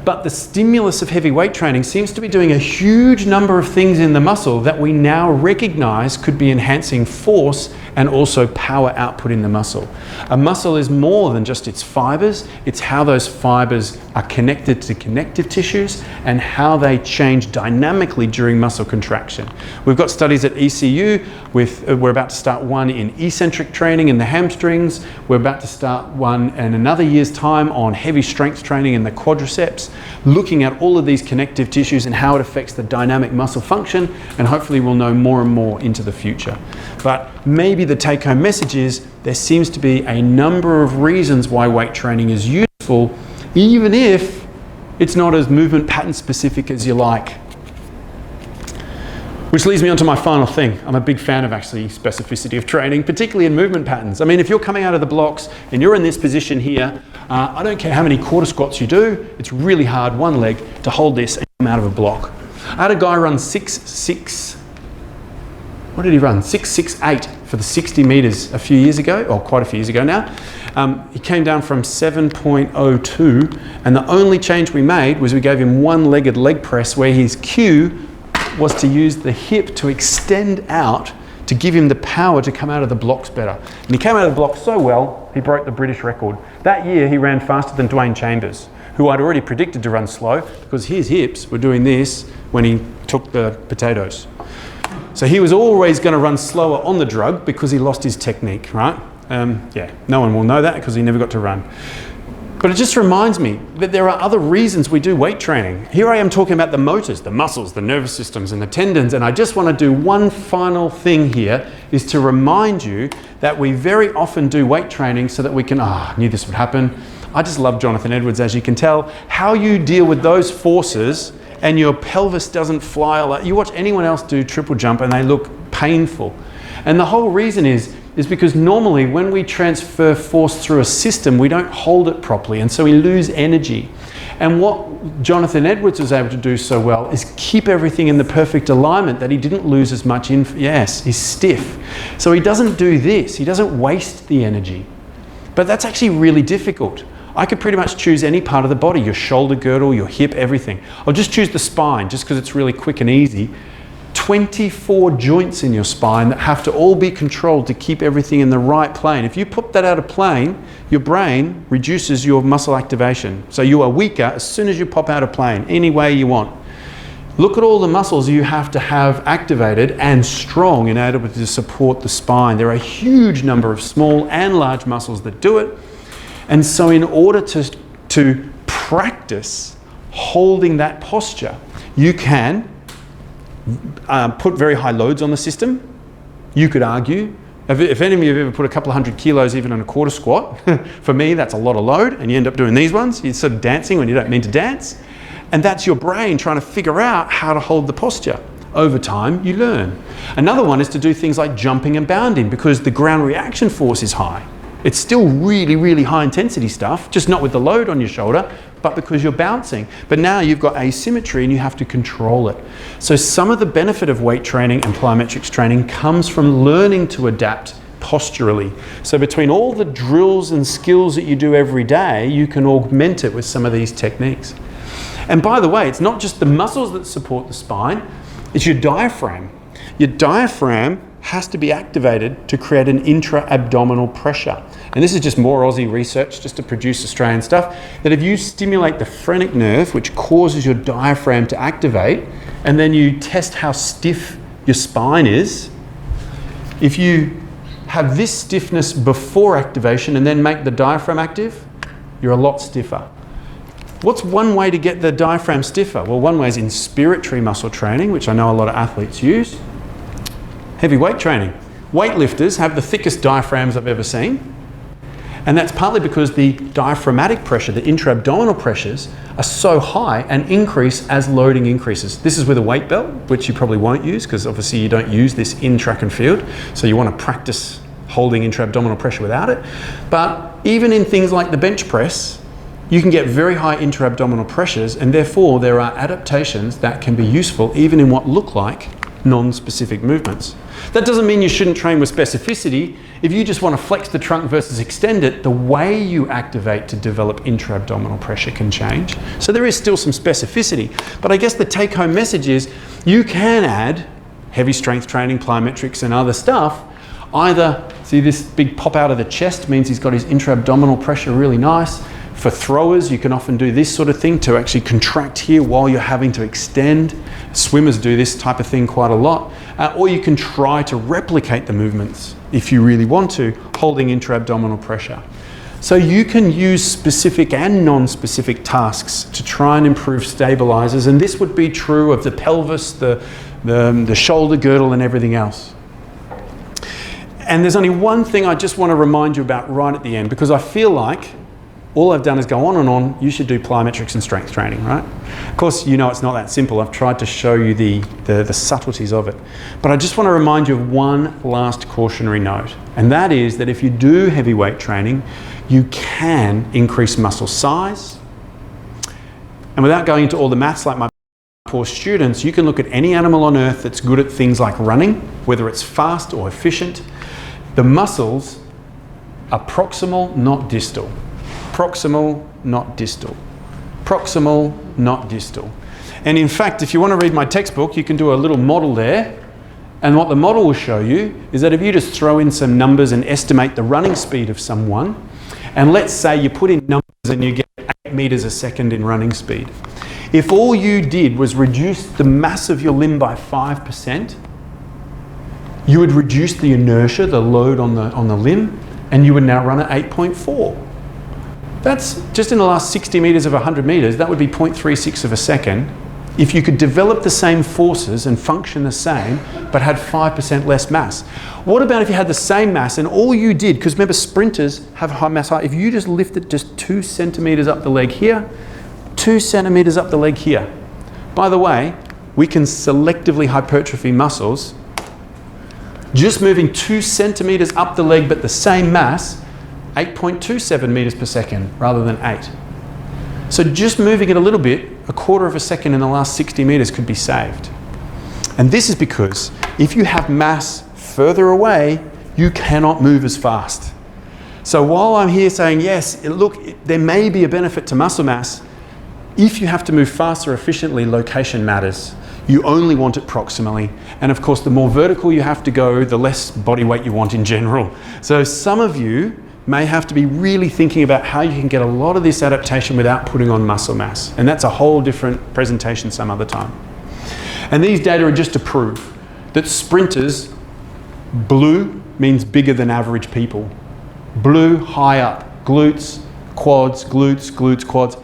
but the stimulus of heavy weight training seems to be doing a huge number of things in the muscle that we now recognize could be enhancing force and also power output in the muscle. A muscle is more than just its fibers, it's how those fibers are connected to connective tissues and how they change dynamically during muscle contraction. We've got studies at ECU we're about to start one in eccentric training in the hamstrings. We're about to start one in another year's time on heavy strength training in the quadriceps, looking at all of these connective tissues and how it affects the dynamic muscle function, and hopefully we'll know more and more into the future. But maybe the take-home message is there seems to be a number of reasons why weight training is useful, even if it's not as movement pattern specific as you like. Which leads me on to my final thing. I'm a big fan of actually specificity of training, particularly in movement patterns. I mean, if you're coming out of the blocks and you're in this position here, I don't care how many quarter squats you do, it's really hard, one leg, to hold this and come out of a block. I had a guy run 6'6", what did he run? 6'8" for the 60 meters a few years ago, or quite a few years ago now. He came down from 7.02, and the only change we made was we gave him one-legged leg press where his cue was to use the hip to extend out to give him the power to come out of the blocks better. And he came out of the blocks so well, he broke the British record. That year he ran faster than Dwayne Chambers, who I'd already predicted to run slow because his hips were doing this when he took the potatoes. So he was always going to run slower on the drug because he lost his technique, right? Yeah, no one will know that because he never got to run. But it just reminds me that there are other reasons we do weight training. Here I am talking about the motors, the muscles, the nervous systems, and the tendons, and I just want to do one final thing here, is to remind you that we very often do weight training so that we can, I knew this would happen. I just love Jonathan Edwards, as you can tell. How you deal with those forces and your pelvis doesn't fly a lot. You watch anyone else do triple jump and they look painful. And the whole reason is because normally when we transfer force through a system, we don't hold it properly, and so we lose energy. And what Jonathan Edwards was able to do so well is keep everything in the perfect alignment that he didn't lose as much yes, he's stiff. So he doesn't do this, he doesn't waste the energy. But that's actually really difficult. I could pretty much choose any part of the body, your shoulder girdle, your hip, everything. I'll just choose the spine just because it's really quick and easy. 24 joints in your spine that have to all be controlled to keep everything in the right plane. If you put that out of plane, your brain reduces your muscle activation. So you are weaker as soon as you pop out of plane, any way you want. Look at all the muscles you have to have activated and strong in order to support the spine. There are a huge number of small and large muscles that do it. And so in order to practice holding that posture, you can put very high loads on the system. You could argue, if any of you have ever put a couple of 100 kilos even on a quarter squat, for me that's a lot of load, and you end up doing these ones. You're sort of dancing when you don't mean to dance. And that's your brain trying to figure out how to hold the posture. Over time, you learn. Another one is to do things like jumping and bounding, because the ground reaction force is high. It's still really, really high intensity stuff, just not with the load on your shoulder, but because you're bouncing. But now you've got asymmetry and you have to control it. So some of the benefit of weight training and plyometrics training comes from learning to adapt posturally. So between all the drills and skills that you do every day, you can augment it with some of these techniques. And by the way, it's not just the muscles that support the spine, it's your diaphragm. Your diaphragm has to be activated to create an intra-abdominal pressure. And this is just more Aussie research, just to produce Australian stuff, that if you stimulate the phrenic nerve, which causes your diaphragm to activate, and then you test how stiff your spine is, if you have this stiffness before activation and then make the diaphragm active, you're a lot stiffer. What's one way to get the diaphragm stiffer? Well, one way is inspiratory muscle training, which I know a lot of athletes use. Heavy weight training. Weightlifters have the thickest diaphragms I've ever seen. And that's partly because the diaphragmatic pressure, the intra-abdominal pressures, are so high and increase as loading increases. This is with a weight belt, which you probably won't use because obviously you don't use this in track and field. So you want to practice holding intra-abdominal pressure without it. But even in things like the bench press, you can get very high intra-abdominal pressures, and therefore there are adaptations that can be useful even in what look like non-specific movements. That doesn't mean you shouldn't train with specificity. If you just want to flex the trunk versus extend it, the way you activate to develop intra-abdominal pressure can change. So there is still some specificity. But I guess the take-home message is you can add heavy strength training, plyometrics and other stuff. Either, see this big pop out of the chest means he's got his intra-abdominal pressure really nice. For throwers, you can often do this sort of thing to actually contract here while you're having to extend. Swimmers do this type of thing quite a lot. Or you can try to replicate the movements if you really want to, holding intra-abdominal pressure. So you can use specific and non-specific tasks to try and improve stabilizers, and this would be true of the pelvis, the shoulder girdle and everything else. And there's only one thing I just want to remind you about right at the end, because I feel like all I've done is go on and on. You should do plyometrics and strength training, right? Of course, you know it's not that simple. I've tried to show you the subtleties of it. But I just want to remind you of one last cautionary note. And that is that if you do heavy weight training, you can increase muscle size. And without going into all the maths like my poor students, you can look at any animal on earth that's good at things like running, whether it's fast or efficient. The muscles are proximal, not distal. Proximal, not distal. Proximal, not distal. And in fact, if you want to read my textbook, you can do a little model there. And what the model will show you is that if you just throw in some numbers and estimate the running speed of someone, and let's say you put in numbers and you get 8 meters a second in running speed. If all you did was reduce the mass of your limb by 5%, you would reduce the inertia, the load on the limb, and you would now run at 8.4. That's just in the last 60 meters of 100 meters, that would be 0.36 of a second. If you could develop the same forces and function the same, but had 5% less mass. What about if you had the same mass and all you did, because remember sprinters have high mass height, if you just lifted just 2 centimeters up the leg here, 2 centimeters up the leg here. By the way, we can selectively hypertrophy muscles. Just moving 2 centimeters up the leg, but the same mass, 8.27 meters per second rather than 8. So just moving it a little bit, a quarter of a second in the last 60 meters could be saved. And this is because if you have mass further away, you cannot move as fast. So while I'm here saying, yes, there may be a benefit to muscle mass, if you have to move faster efficiently, location matters. You only want it proximally. And of course, the more vertical you have to go, the less body weight you want in general. So some of you may have to be really thinking about how you can get a lot of this adaptation without putting on muscle mass. And that's a whole different presentation some other time. And these data are just to prove that sprinters, blue means bigger than average people. Blue, high up, glutes, quads, glutes, quads,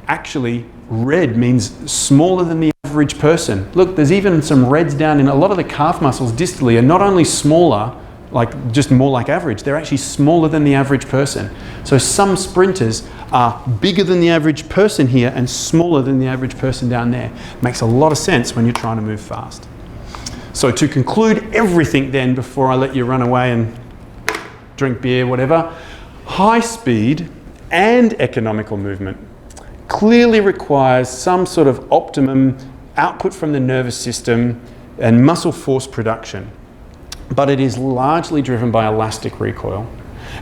actually red means smaller than the average person. Look, there's even some reds down in a lot of the calf muscles distally are not only smaller, like just more like average, they're actually smaller than the average person. So some sprinters are bigger than the average person here and smaller than the average person down there. Makes a lot of sense when you're trying to move fast. So to conclude everything then, before I let you run away and drink beer, whatever, high speed and economical movement clearly requires some sort of optimum output from the nervous system and muscle force production. But it is largely driven by elastic recoil.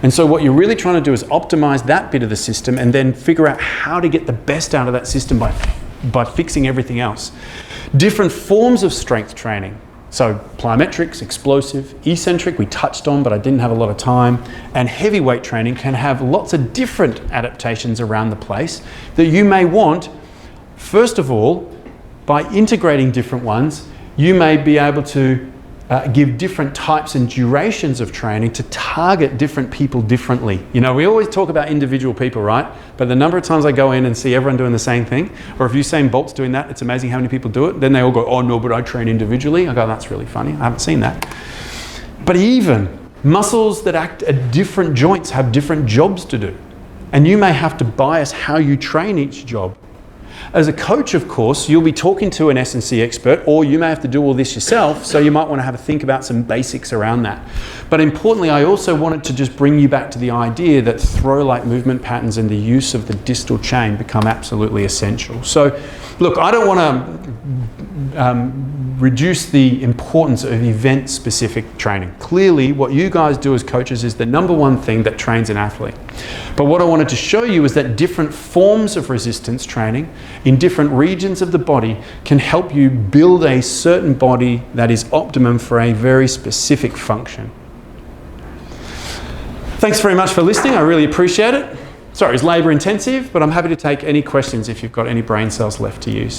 And so what you're really trying to do is optimize that bit of the system and then figure out how to get the best out of that system by fixing everything else. Different forms of strength training. So plyometrics, explosive, eccentric we touched on, but I didn't have a lot of time, and heavyweight training can have lots of different adaptations around the place that you may want. First of all, by integrating different ones, you may be able to give different types and durations of training to target different people differently. You know, we always talk about individual people, right? But the number of times I go in and see everyone doing the same thing, or if Usain Bolt's doing that, it's amazing how many people do it. Then they all go, oh no, but I train individually. I go, that's really funny. I haven't seen that. But even muscles that act at different joints have different jobs to do. And you may have to bias how you train each job. As a coach, of course, you'll be talking to an S&C expert, or you may have to do all this yourself, so you might want to have a think about some basics around that. But importantly, I also wanted to just bring you back to the idea that throw-like movement patterns and the use of the distal chain become absolutely essential. So, look, I don't want to reduce the importance of event-specific training. Clearly, what you guys do as coaches is the number one thing that trains an athlete. But what I wanted to show you is that different forms of resistance training in different regions of the body can help you build a certain body that is optimum for a very specific function. Thanks very much for listening. I really appreciate it. Sorry, it's labor intensive, but I'm happy to take any questions if you've got any brain cells left to use.